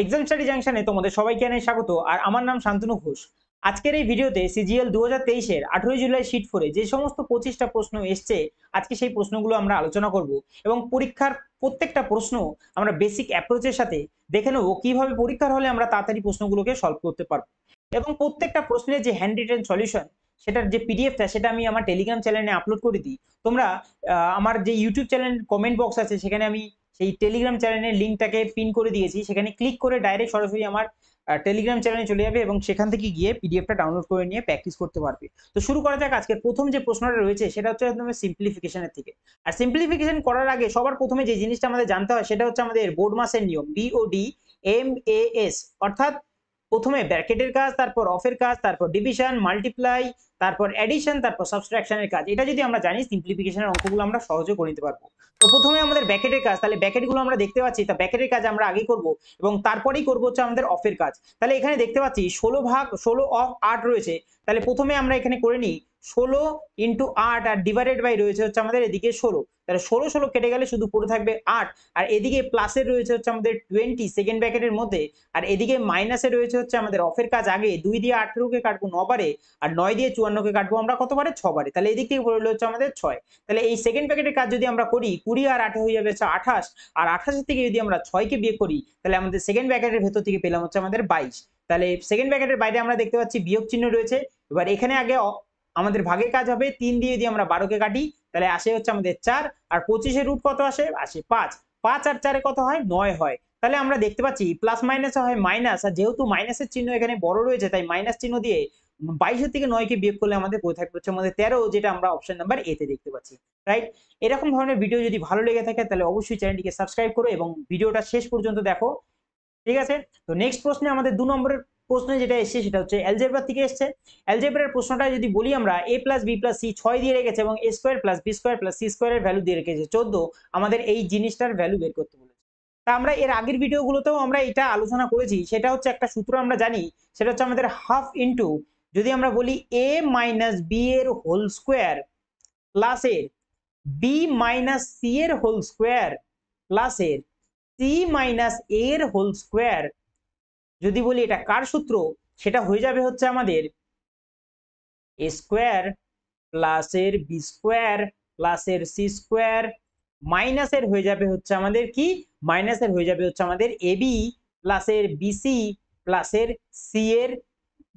Exam study জাংশনে তোমাদের সবাইকে জানাই স্বাগত। আর আমার নাম শান্তনু ঘোষ। আজকের এই ভিডিওতে সিজিএল 2023 এর 18 জুলাই শীট 4 যে সমস্ত 25টা প্রশ্ন এসছে, আজকে সেই প্রশ্নগুলো আমরা আলোচনা করব এবং পরীক্ষার প্রত্যেকটা প্রশ্ন আমরা বেসিক অ্যাপ্রোচের সাথে দেখে নেব কিভাবে পরীক্ষার হলে আমরা তাড়াতাড়ি প্রশ্নগুলোকে সলভ করতে পারবো। এবং প্রত্যেকটা প্রশ্নের যে হ্যান্ড রিটেন সলিউশন, সেটার যে পিডিএফটা সেটা আমি আমার টেলিগ্রাম চ্যানেলে আপলোড করে দিই। তোমরা আমার যে ইউটিউব চ্যানেল কমেন্ট বক্স আছে, সেখানে আমি সেই টেলিগ্রাম চ্যানেলের লিঙ্কটাকে পিন করে দিয়েছি। সেখানে ক্লিক করে ডাইরেক্ট সরাসরি আমার টেলিগ্রাম চ্যানেলে চলে যাবে এবং সেখান থেকে গিয়ে পিডিএফটা ডাউনলোড করে নিয়ে প্র্যাকটিস করতে পারবে। তো শুরু করা যাক। আজকের প্রথম যে প্রশ্নটা রয়েছে সেটা হচ্ছে একদম সিম্পলিফিকেশনের থেকে। আর সিম্পলিফিকেশন করার আগে সবার প্রথমে যে জিনিসটা আমাদের জানতে হয় সেটা হচ্ছে আমাদের বোর্ড মাসের নিয়ম, BODMAS, অর্থাৎ প্রথমে ব্র্যাকেটের কাজ, তারপর অফের কাজ, তারপর ডিভিশন, মাল্টিপ্লাই, তারপর অ্যাডিশন, তারপর সাবট্রাকশনের কাজ। এটা যদি আমরা জানি, সিম্পলিফিকেশনের অঙ্কগুলো আমরা সহজে করে নিতে পারবো। তো প্রথমে আমাদের ব্র্যাকেটের কাজ, তাহলে ব্র্যাকেটগুলো আমরা দেখতে পাচ্ছি, তা ব্র্যাকেটের কাজ আমরা আগেই করব এবং তারপরেই করবো হচ্ছে আমাদের অফের কাজ। তাহলে এখানে দেখতে পাচ্ছি 16 অফ 8 রয়েছে। তাহলে প্রথমে আমরা এখানে করে নিই 16 ইন্টু 8 আর ডিভাইডেড বাই রয়েছে হচ্ছে আমাদের এদিকে 16। তাহলে 16 কেটে গেলে শুধু পড়ে থাকবে 8। আর এদিকে প্লাসের রয়েছে হচ্ছে আমাদের 20 সেকেন্ড ব্র্যাকেটের মধ্যে, আর এদিকে মাইনাসে রয়েছে হচ্ছে আমাদের অফের কাজ। আগে 2 দিয়ে 18কে কাটবো 9 বারে, আর 9 দিয়ে 54কে কাটবো আমরা কত বারে? 6 বারে। তাহলে এদিক থেকে পড়লো হচ্ছে আমাদের 6। তাহলে এই সেকেন্ড ব্র্যাকেটের কাজ যদি আমরা করি, 20 আর 8 হয়ে যাবে হচ্ছে 28, আর 28 থেকে যদি আমরা 6কে বিয়োগ করি, তাহলে আমাদের সেকেন্ড ব্র্যাকেটের ভেতর থেকে পেলাম হচ্ছে আমাদের 22। তাহলে সেকেন্ড ব্র্যাকেটের বাইরে আমরা দেখতে পাচ্ছি বিয়োগ চিহ্ন রয়েছে। এবার এখানে আগে আমাদের ভাগের কাজ হবে, 3 দিয়ে যদি আমরা 12কে কাটি, তাহলে আসে হচ্ছে আমাদের 4, আর 25 রুট কত আসে? আসে 5। 5 আর 4 কত হয়? 9 হয়। তাহলে আমরা দেখতে পাচ্ছি প্লাস মাইনাস হয় মাইনাস, আর যেহেতু মাইনাসের চিহ্ন এখানে বড় রয়েছে, তাই মাইনাস চিহ্ন দিয়ে 22 থেকে 9কে বিয়োগ করলে আমাদের পড়ে থাকবে হচ্ছে আমাদের 13, যেটা আমরা অপশন নাম্বার এ তে দেখতে পাচ্ছি। রাইট? এরকম ধরনের ভিডিও যদি ভালো লেগে থাকে তাহলে অবশ্যই চ্যানেলটিকে সাবস্ক্রাইব করো এবং ভিডিওটা শেষ পর্যন্ত দেখো। ঠিক আছে? তো নেক্সট প্রশ্নে আমাদের 2 নম্বরের প্রশ্নে যেটা এসেছে সেটা হচ্ছে অ্যালজেব্রা থেকে এসেছে। অ্যালজেব্রার প্রশ্নটা যদি বলি আমরা, a plus B plus C 6 দিয়ে রেখেছে এবং a square plus B square plus C স্কোয়ারের ভ্যালু দিয়ে রেখেছে 14। আমাদের এই জিনিসটার ভ্যালু বের করতে বলেছে। তা আমরা এর আগের ভিডিওগুলোতেও আমরা এটা আলোচনা করেছি। সেটা হচ্ছে একটা সূত্র আমরা জানি, সেটা হচ্ছে আমাদের হাফ ইন্টু, যদি আমরা বলি a মাইনাস বি এর হোল স্কোয়ার প্লাস এর বি মাইনাস সি এর হোল স্কোয়ার প্লাস এর সি মাইনাস এ এর হোল স্কোয়ার, যদি বলি এটা কার সূত্র, সেটা হয়ে যাবে হচ্ছে আমাদের এ স্কোয়ার প্লাস এর বি স্কোয়ার প্লাস এর সি স্কোয়ার মাইনাসের হয়ে যাবে হচ্ছে আমাদের কি? মাইনাসের হয়ে যাবে হচ্ছে আমাদের এ বি প্লাস এর বিসি প্লাস এর সি এর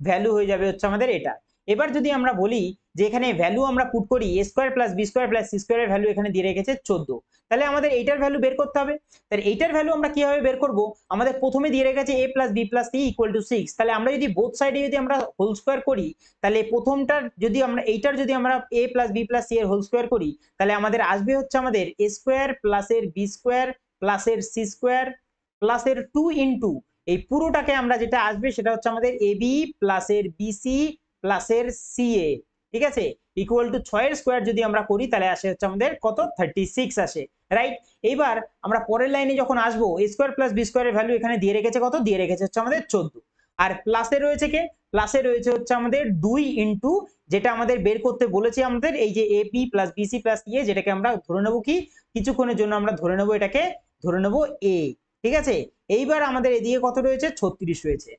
ভ্যালু হয়ে যাবে হচ্ছে আমাদের এটা। এবার যদি আমরা বলি যে এখানে ভ্যালু আমরা পুট করি, A square plus B square plus C স্কোয়ারের ভ্যালু এখানে দিয়ে রেখেছে 14। তাহলে আমাদের এইটার ভ্যালু বের করতে হবে। তাহলে এইটার ভ্যালু আমরা কিভাবে বের করব? আমাদের প্রথমে দিয়ে রেখেছে a plus B plus C equal to 6। তাহলে আমরা যদি বোথ সাইডে যদি আমরা হোল স্কোয়ার করি, তাহলে প্রথমটার যদি আমরা এইটার যদি আমরা a plus B plus C এর হোল স্কোয়ার করি, তাহলে আমাদের আসবে হচ্ছে আমাদের এ স্কোয়ার প্লাস এর বি স্কোয়ার প্লাস এর সি স্কোয়ার প্লাস এর 2 ইন্টু এই পুরোটাকে আমরা যেটা আসবে সেটা হচ্ছে আমাদের এ বি প্লাস এর বিসি প্লাস এর সিএ। ঠিক আছে? ইকুয়াল টু 6 এর স্কোয়ার যদি আমরা করি, তাহলে আসে হচ্ছে আমাদের কত? 36 আসে। রাইট? এইবার আমরা পরের লাইনে যখন আসবো, এ স্কোয়ার প্লাস বি স্কোয়ারের ভ্যালু এখানে দিয়ে রেখেছে কত? দিয়ে রেখেছে হচ্ছে আমাদের 14। আর প্লাসে রয়েছে কে? প্লাসে রয়েছে হচ্ছে আমাদের 2 ইন্টু, যেটা আমাদের বের করতে বলেছি আমাদের, এই যে A B plus BC plus ইএ, যেটাকে আমরা ধরে নেবো কি, কিছুক্ষণের জন্য আমরা ধরে নেবো এটাকে, ধরে নেবো এ। ঠিক আছে? এইবার আমাদের এদিকে কত রয়েছে? 36 রয়েছে।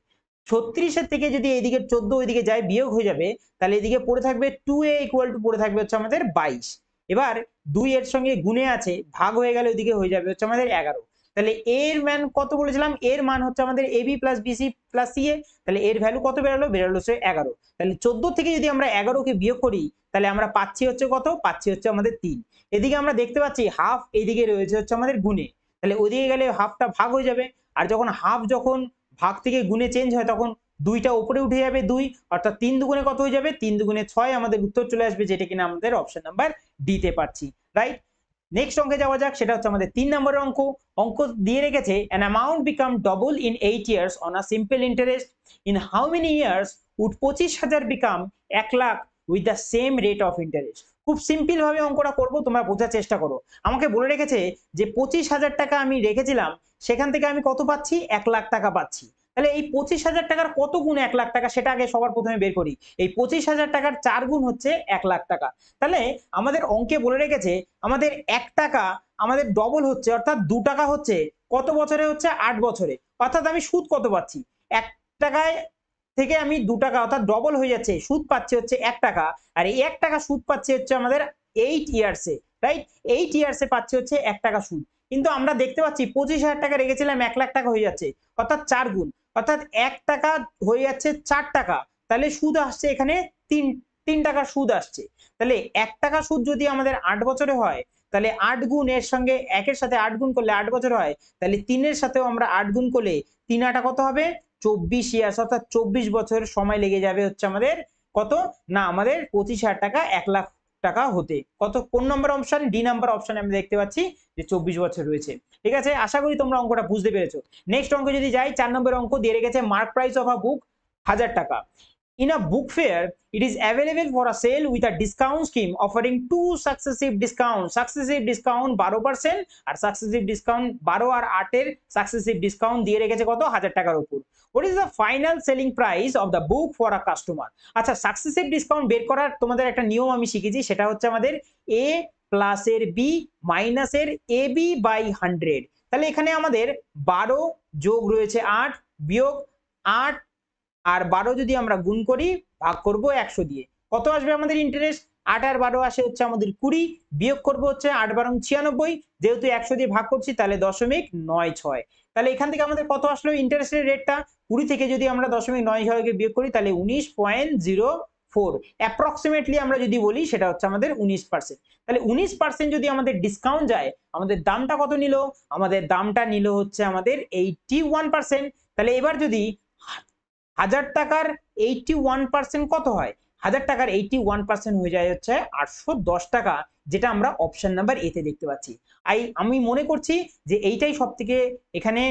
36-এর থেকে যদি এইদিকে 14 ওইদিকে যায়, বিয়োগ হয়ে যাবে, তাহলে এদিকে পড়ে থাকবে 2a ইকুয়াল টু পড়ে থাকবে হচ্ছে আমাদের 22। এবার 2 এর সঙ্গে গুণে আছে, ভাগ হয়ে গেলে ওইদিকে হয়ে যাবে হচ্ছে আমাদের 11। তাহলে এর মান কত বলেছিলাম? এর মান হচ্ছে আমাদের AB plus BC plus CA. তাহলে এর ভ্যালু কত বেরোলো? বেরোলো হচ্ছে 11। তাহলে 14 থেকে যদি আমরা 11কে বিয়োগ করি, তাহলে আমরা পাচ্ছি হচ্ছে কত? পাচ্ছি হচ্ছে আমাদের 3। এদিকে আমরা দেখতে পাচ্ছি হাফ এইদিকে রয়েছে হচ্ছে আমাদের গুণে, তাহলে ওদিকে গেলে হাফটা ভাগ হয়ে যাবে। আর যখন হাফ যখন ভাগ থেকে গুণে চেঞ্জ হয়, তখন 2টা উপরে উঠে যাবে 2, অর্থাৎ 3 দুগুণে কত হয়ে যাবে? 3 দুগুণে 6, আমাদের উত্তর চলে আসবে, যেটা কিনা আমাদের অপশন নাম্বার ডি তে পাচ্ছি। রাইট? নেক্সট অঙ্কে যাওয়া যাক। সেটা হচ্ছে আমাদের 3 নম্বরের অঙ্ক। অঙ্ক দিয়ে রেখেছে an amount become double in 8 years on a simple interest. In how many years would 25,000 become 1 lakh with the same rate of interest? খুব সিম্পল ভাবে অঙ্কটা করব, তোমরা বোঝার চেষ্টা করো। আমাকে বলে রেখেছে যে 25,000 টাকা আমি রেখেছিলাম, সেখান থেকে আমি কত পাচ্ছি? 1 লাখ টাকা পাচ্ছি। তাহলে এই 25,000 টাকার কত গুণ 1 লাখ টাকা, সেটা আগে সবার প্রথমে বের করি। এই 25,000 টাকার 4 গুণ হচ্ছে 1 লাখ টাকা। তাহলে আমাদের অঙ্কে বলে রেখেছে আমাদের 1 টাকা আমাদের ডবল হচ্ছে, অর্থাৎ 2 টাকা হচ্ছে কত বছরে? হচ্ছে 8 বছরে। অর্থাৎ আমি সুদ কত পাচ্ছি, 1 টাকায় থেকে আমি 2 টাকা অর্থাৎ ডবল হয়ে যাচ্ছে, সুদ পাচ্ছে হচ্ছে 1 টাকা, আর এই 1 টাকা সুদ পাচ্ছে হচ্ছে আমাদের 8 ইয়ার্সে, রাইট? 8 ইয়ার্সে পাচ্ছে হচ্ছে 1 টাকা সুদ। কিন্তু আমরা দেখতে পাচ্ছি 25,000 টাকা রেখেছিলাম, 1 লাখ টাকা হয়ে যাচ্ছে, অর্থাৎ 4 গুণ, অর্থাৎ 1 টাকা হয়ে যাচ্ছে 4 টাকা। তাহলে সুদ আসছে এখানে 3 টাকা সুদ আসছে। তাহলে 1 টাকা সুদ যদি আমাদের 8 বছরে হয়, তাহলে 8 গুণ এর সঙ্গে 1 এর সাথে 8 গুণ করলে 8 বছর হয়, তাহলে 3 এর সাথেও আমরা 8 গুণ করলে 3 8 কত হবে, 24 ইয়ার্স, অর্থাৎ 24 বছর সময় লেগে যাবে হচ্ছে আমাদের কত না, আমাদের 25,000 টাকা 1 লাখ টাকা হতে। কত, কোন নম্বর অপশন? ডি নাম্বার অপশনে আমরা দেখতে পাচ্ছি যে 24 বছর রয়েছে। ঠিক আছে, আশা করি তোমরা অঙ্কটা বুঝতে পেরেছো। নেক্সট অঙ্ক যদি যাই, 4 নম্বর অঙ্ক দিয়ে রেখেছে মার্ক প্রাইস অফ আ বুক 1000 টাকা। In a book fair, it is available for a sale with a discount scheme offering two successive discounts. Successive discount 12% R successive discount 12 আর 8 এর successive discount দিয়ে রেখেছে কত, 1000 টাকার উপর। What is the final selling price of the book for a customer? আচ্ছা, successive discount বের করার তোমাদের একটা নিয়ম আমি শিখেছি, সেটা হচ্ছে আমাদের a প্লাস এর b মাইনাস এর ab বাই 100। তাহলে এখানে আমাদের 12 যোগ রয়েছে 8 বিয়োগ 8 আর 12 যদি আমরা গুণ করি ভাগ করব 100 দিয়ে, কত আসবে আমাদের ইন্টারেস্ট? 8 আর 12 আসে হচ্ছে আমাদের 20, বিয়োগ করব হচ্ছে 8 12 96, যেহেতু 100 দিয়ে ভাগ করছি তাহলে 0.96। তাহলে এখান থেকে আমাদের কত আসলো ইন্টারেস্টের রেটটা? 20 থেকে যদি আমরা 0.96 কে বিয়োগ করি তাহলে 19.04, অ্যাপ্রক্সিমেটলি আমরা যদি বলি সেটা হচ্ছে আমাদের 19%। তাহলে 19% যদি আমাদের ডিসকাউন্ট যায়, আমাদের দামটা কত নিল? আমাদের দামটা নিল হচ্ছে আমাদের 81%। তাহলে এবার যদি 1000 টাকার 81% কত হয়? 1000 টাকার 81% হয়ে যায় হচ্ছে 810 টাকা, যেটা আমরা অপশন নাম্বার এ তে দেখতে পাচ্ছি। আমি মনে করছি যে এইটাই সবথেকে এখানে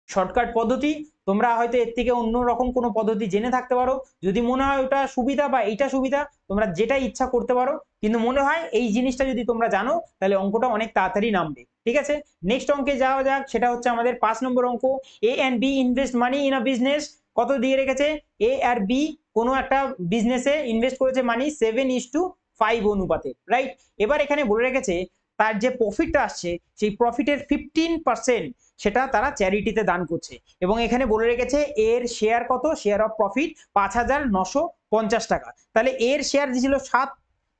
শর্টকাট পদ্ধতি। তোমরা হয়তো এর থেকে অন্য রকম কোনো পদ্ধতি জেনে থাকতে পারো, যদি মনে হয় ওটা সুবিধা বা এইটা সুবিধা, তোমরা যেটা ইচ্ছা করতে পারো, কিন্তু মনে হয় এই জিনিসটা যদি তোমরা জানো তাহলে অঙ্কটা অনেক তাড়াতাড়ি নামবে। ঠিক আছে, নেক্সট অঙ্কে যাওয়া যাক, সেটা হচ্ছে আমাদের 5 নম্বর অঙ্ক। A and B invest money in a business. কত দিয়ে রেখেছে? এ আর বি কোনো একটা বিজনেসে ইনভেস্ট করেছে মানি 7:5 অনুপাতে, রাইট? এবার এখানে বলে রেখেছে তার যে প্রফিটটা আসছে সেই প্রফিটের 15% সেটা তারা চ্যারিটিতে দান করছে, এবং এখানে বলে রেখেছে এর শেয়ার কত, শেয়ার অফ প্রফিট 5,950 টাকা। তাহলে এর শেয়ার দিয়েছিল 7,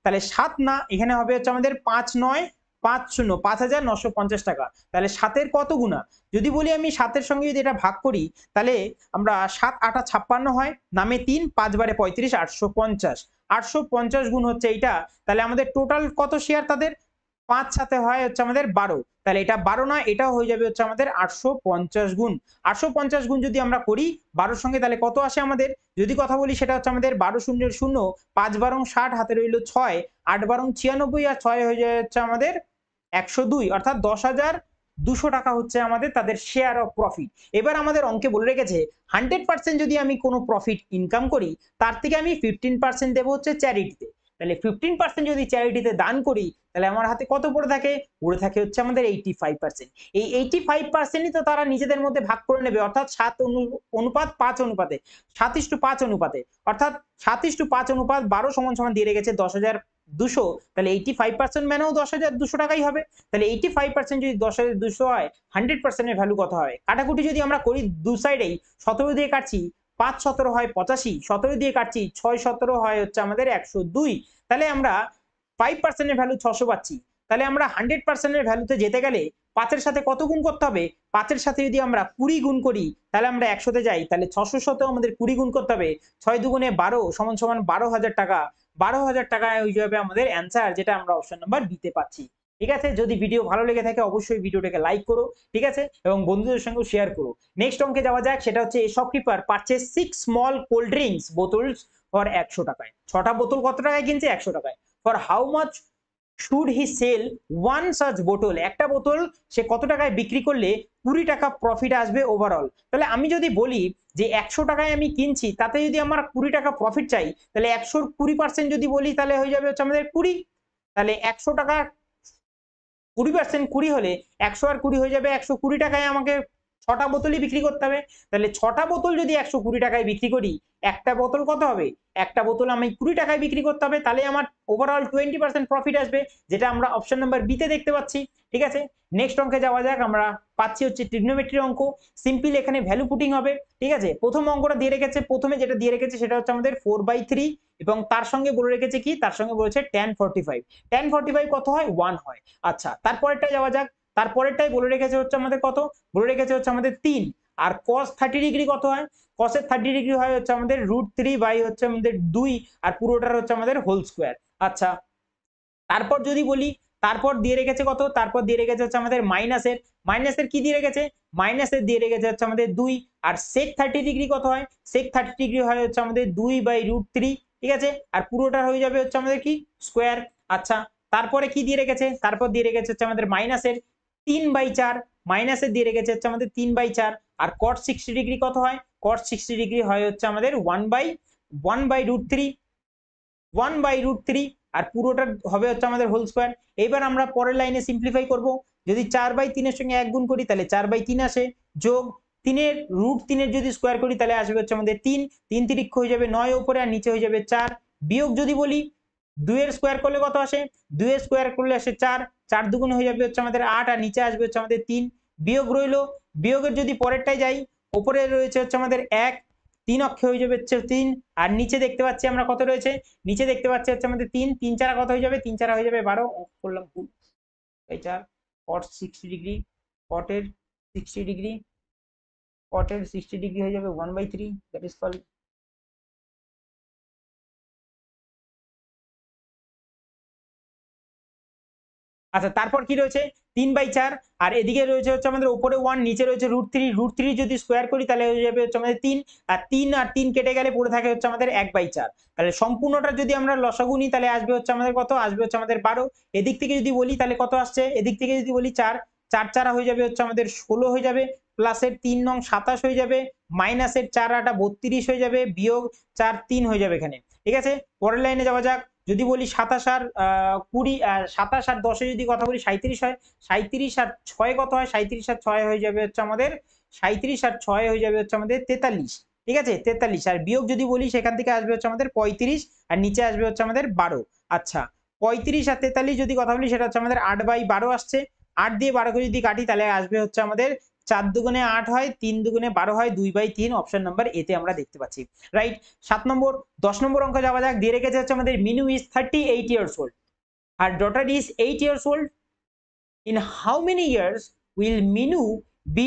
তাহলে 7 না, এখানে হবে হচ্ছে আমাদের 5 9 5 0 5,950 টাকা। তাহলে 7-এর কত গুণা? যদি বলি আমি 7-এর সঙ্গে যদি এটা ভাগ করি, তাহলে আমরা 7 8 56 হয়, নামে 3 5 বারে 35 850, 850 গুণ হচ্ছে এইটা। তাহলে আমাদের টোটাল কত শেয়ার তাদের? 5 সাথে হয় হচ্ছে আমাদের 12, তাহলে এটা 12 নয়, এটাও হয়ে যাবে হচ্ছে আমাদের 850 গুণ। 850 গুণ যদি আমরা করি 12 সঙ্গে, তাহলে কত আসে আমাদের? যদি কথা বলি সেটা হচ্ছে আমাদের 12 শূন্যের 0, 5 12 60, হাতে রইল 6, 8 12 96 আর 6 হয়ে যায় হচ্ছে আমাদের 102, অর্থাৎ 10,200 টাকা হচ্ছে আমাদের তাদের শেয়ার অফ প্রফিট। এবার আমাদের অঙ্কে বলে রেখেছে 100% যদি আমি কোনো প্রফিট ইনকাম করি, তার থেকে আমি 15% দেবো হচ্ছে চ্যারিটিতে। তাহলে 15% যদি চ্যারিটিতে দান করি, তাহলে আমার হাতে কত পড়ে থাকে? পড়ে থাকে হচ্ছে আমাদের 85%। এই 85%ই তো তারা নিজেদের মধ্যে ভাগ করে নেবে, অর্থাৎ 7 অনুপাত 5 অনুপাতে, 7:5 অনুপাতে, অর্থাৎ 7:5 অনুপাত 12 সমান সমান দিয়ে রেখেছে 10,200। তাহলে 85% মানেও 10,200 টাকাই হবে। তাহলে 85% যদি 10,200 হয়, 100% এর ভ্যালু কত হয়? কাটাকুটি যদি আমরা করি দু সাইডেই, 17 দিয়ে কাটছি 5 17 হয় 85, 17 দিয়ে কাটছি 6 17 হয় হচ্ছে আমাদের 102। তাহলে আমরা 5% এর ভ্যালু 600 পাচ্ছি। তাহলে আমরা 100% এর ভ্যালুতে যেতে গেলে 5 এর সাথে কত গুণ করতে হবে? 5 এর সাথে যদি আমরা 20 গুণ করি, তাহলে আমরা 100 তে যাই, তাহলে 600 এর সাথেও আমাদের 20 গুণ করতে হবে। 6 দুগুণে 12 সমান সমান 12,000 টাকা। 12,000 টাকায় হয়ে যাবে আমাদের অ্যান্সার, যেটা আমরা অপশন নাম্বার বি তে পাচ্ছি। ঠিক আছে, যদি ভিডিও ভালো লেগে থাকে অবশ্যই ভিডিওটাকে লাইক করো, ঠিক আছে, এবং বন্ধুদের সঙ্গে শেয়ার করো। নেক্সট অঙ্কে যাওয়া যাক, সেটা হচ্ছে a shopkeeper purchase 6 small cold drinks bottles for 100 টাকায়। 6টা বোতল কত টাকায় কিনছে? 100 টাকায়। For how much should he sell one such bottle? একটা বোতল সে কত টাকায় বিক্রি করলে 20 টাকা প্রফিট আসবে ওভারঅল? তাহলে আমি যদি বলি যে 100 টাকায় আমি কিনছি, তাতে যদি আমার 20 টাকা প্রফিট চাই, তাহলে 100 এর 20% যদি বলি, তাহলে হয়ে যাবে হচ্ছে আমাদের 20। তাহলে 100 টাকা 20% 20 হলে 100 আর 20 হয়ে যাবে 120 টাকায় আমাকে 6টা বোতলই বিক্রি করতে হবে। তাহলে 6টা বোতল যদি 120 টাকায় বিক্রি করি, একটা বোতল কত হবে? একটা বোতল আমি 20 টাকায় বিক্রি করতে হবে, তাহলে আমার ওভারঅল 20% প্রফিট আসবে, যেটা আমরা অপশন নাম্বার বি তে দেখতে পাচ্ছি। ঠিক আছে, নেক্সট অঙ্কে যাওয়া যাক। আমরা পাচ্ছি হচ্ছে ট্রিগনোমেট্রি অঙ্ক। সিম্পল এখানে ভ্যালু পুটিং হবে। ঠিক আছে, প্রথম অঙ্কটা দিয়ে রেখেছে, প্রথমে যেটা দিয়ে রেখেছে সেটা হচ্ছে আমাদের 4/3 এবং তার সঙ্গে বলে রেখেছে কি, তার সঙ্গে বলেছে tan 45। tan 45 কত হয়? 1 হয়। আচ্ছা, তারপরেরটা যাওয়া যাক। তারপরেরটাই বলে রেখেছে হচ্ছে আমাদের কত? বলে রেখেছে হচ্ছে আমাদের 3। আর cos 30 ডিগ্রি কত হয়? cos এর 30 ডিগ্রি হয় হচ্ছে আমাদের √3 বাই হচ্ছে আমাদের 2, আর পুরোটার হচ্ছে আমাদের হোল স্কোয়ার। আচ্ছা, তারপর যদি বলি, তারপর দিয়ে রেখেছে কত? তারপর দিয়ে রেখেছে হচ্ছে আমাদের মাইনাসের। মাইনাসের কি দিয়ে রেখেছে? মাইনাসের দিয়ে রেখেছে হচ্ছে আমাদের 2। আর sec 30 ডিগ্রি কত হয়? sec 30 ডিগ্রি হয় হচ্ছে আমাদের 2/√3। ঠিক আছে, আর পুরোটা হয়ে যাবে হচ্ছে আমাদের কি, স্কোয়ার। আচ্ছা, তারপরে কি দিয়ে রেখেছে? তারপর দিয়ে রেখেছে হচ্ছে আমাদের মাইনাসের 3/4। মাইনাসের দিয়ে রেখেছে হচ্ছে আমাদের 3/4। আর cot 60 ডিগ্রি কত হয়? cot 60 ডিগ্রি হয় হচ্ছে আমাদের 1/√3। 1/√3, আর পুরোটা হবে হচ্ছে আমাদের হোল স্কোয়ার। এইবার আমরা পরের লাইনে সিম্পলিফাই করব। যদি 4/3 এর সঙ্গে 1 গুণ করি তাহলে 4/3 আসে, যোগ 3 এর √3 যদি স্কোয়ার করি তাহলে আসবে হচ্ছে আমাদের 3। 3 তিরিক্ষ হয়ে যাবে 9 উপরে, আর নিচে হয়ে যাবে 4। বিয়োগ যদি বলি, 2 এর স্কোয়ার করলে কত আসে? 2 এর স্কোয়ার করলে আসে 4। 4 দুগুণে হয়ে যাবে হচ্ছে আমাদের 8, আর নিচে আসবে হচ্ছে আমাদের 3। বিয়োগ রইলো। বিয়োগের যদি পরেরটাই যাই, উপরে রয়েছে হচ্ছে আমাদের 1, 3 অক্ষে হয়ে যাবে হচ্ছে 3, আর নিচে দেখতে পাচ্ছি আমরা কত রয়েছে? নিচে দেখতে পাচ্ছি হচ্ছে আমাদের 3। 3 4 কত হয়ে যাবে? 3 4 হয়ে যাবে 12। করলাম ভুল। এটা cot 60 ডিগ্রি, cot এর 60 ডিগ্রি, cot এর 60 ডিগ্রি হয়ে যাবে 1/3, দ্যাট ইজ কল। আচ্ছা, তারপর কি রয়েছে? 3/4, আর এদিকে রয়েছে হচ্ছে আমাদের উপরে 1, নিচে রয়েছে √3। √3 যদি স্কোয়ার করি তাহলে হয়ে যাবে হচ্ছে আমাদের 3, আর 3 কেটে গেলে পড়ে থাকে হচ্ছে আমাদের 1/4। তাহলে সম্পূর্ণটা যদি আমরা লসাগু নিই তাহলে আসবে হচ্ছে আমাদের কত? আসবে হচ্ছে আমাদের 12। এদিক থেকে যদি বলি তাহলে কত আসছে? এদিক থেকে যদি বলি 4, 4 4 হয়ে যাবে হচ্ছে আমাদের 16 হয়ে যাবে, প্লাসের 3 নং 27 হয়ে যাবে, মাইনাসের 4 8 32 হয়ে যাবে, বিয়োগ 4 3 হয়ে যাবে এখানে। ঠিক আছে, পরের লাইনে যাওয়া যাক। যদি বলি 27 আর 20, 27 আর 10 যদি কথা বলি 37 হয়। 37 আর 6 কত হয়? 37 আর 6 হয়ে যাবে হচ্ছে আমাদের 37 আর 6 হয়ে যাবে হচ্ছে আমাদের 43। ঠিক আছে, 43। আর বিয়োগ যদি বলি সেখান থেকে আসবে হচ্ছে আমাদের 35, আর নিচে আসবে হচ্ছে আমাদের 12। আচ্ছা, 35 আর 43 যদি কথা বলি সেটা হচ্ছে আমাদের 8/12 আসছে। 8 দিয়ে 12 কে যদি কাটি তাহলে আসবে হচ্ছে আমাদের 4 দুগুণে 8 হয়, 3 দুগুণে 12 হয়, 2/3। অপশন নাম্বার এতে আমরা দেখতে পাচ্ছি। রাইট। 7 নম্বর, 10 নম্বর অঙ্ক যাওয়া যাক। দিয়ে রেখেছে হচ্ছে আমাদের Minu is 38 years old, her daughter is 8 years old. In how many years will Minu be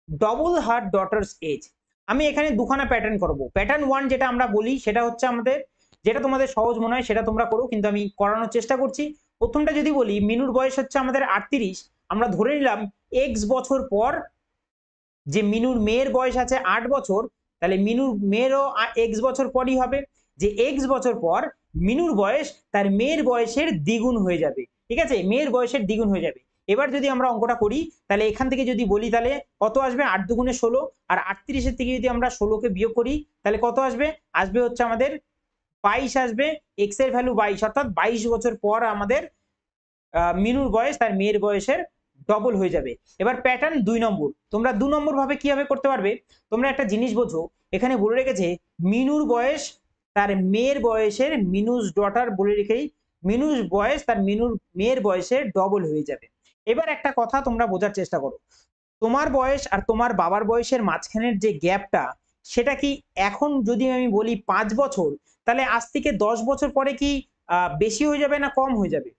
double her daughter's age? আমি এখানে দুখানা প্যাটার্ন করব। প্যাটার্ন 1 যেটা আমরা বলি সেটা হচ্ছে আমাদের, যেটা তোমাদের সহজ মনে হয় সেটা তোমরা করো, কিন্তু আমি করানোর চেষ্টা করছি। প্রথমটা যদি বলি, মিনুর বয়স হচ্ছে আমাদের 38। আমরা ধরে নিলাম x বছর পর যে মিনুর মেয়ের বয়স আছে 8 বছর, তাহলে মিনুর মেয়েরও x বছর পরই হবে। যে x বছর পর মিনুর বয়স তার মেয়ের বয়সের দ্বিগুণ হয়ে যাবে। ঠিক আছে, মেয়ের বয়সের দ্বিগুণ হয়ে যাবে। এবার যদি আমরা অঙ্কটা করি তাহলে এখান থেকে যদি বলি তাহলে কত আসবে? 8 দুগুণে 16, আর 38 থেকে যদি আমরা 16 কে বিয়োগ করি তাহলে কত আসবে? আসবে হচ্ছে আমাদের 22 আসবে। x এর ভ্যালু 22, অর্থাৎ 22 বছর পর আমাদের মিনুর বয়স তার মেয়ের বয়সের ডবল হয়ে যাবে। এবার প্যাটার্ন 2 নম্বর, তোমরা 2 নম্বর ভাবে কিভাবে করতে পারবে? তোমরা একটা জিনিস বোঝো, এখানে বলে রেখেছে মিনুর বয়স তার মেয়ের বয়সের, মিনুস ডটার বলে রেখেই মিনুর বয়স তার মিনুর মেয়ের বয়সের ডবল হয়ে যাবে। এবার একটা কথা তোমরা বোঝার চেষ্টা করো, তোমার বয়স আর তোমার বাবার বয়সের মাঝখানের যে গ্যাপটা, সেটা কি এখন যদি আমি বলি 5 বছর, তাহলে আজ থেকে 10 বছর পরে কি বেশি হয়ে যাবে না কম হয়ে যাবে?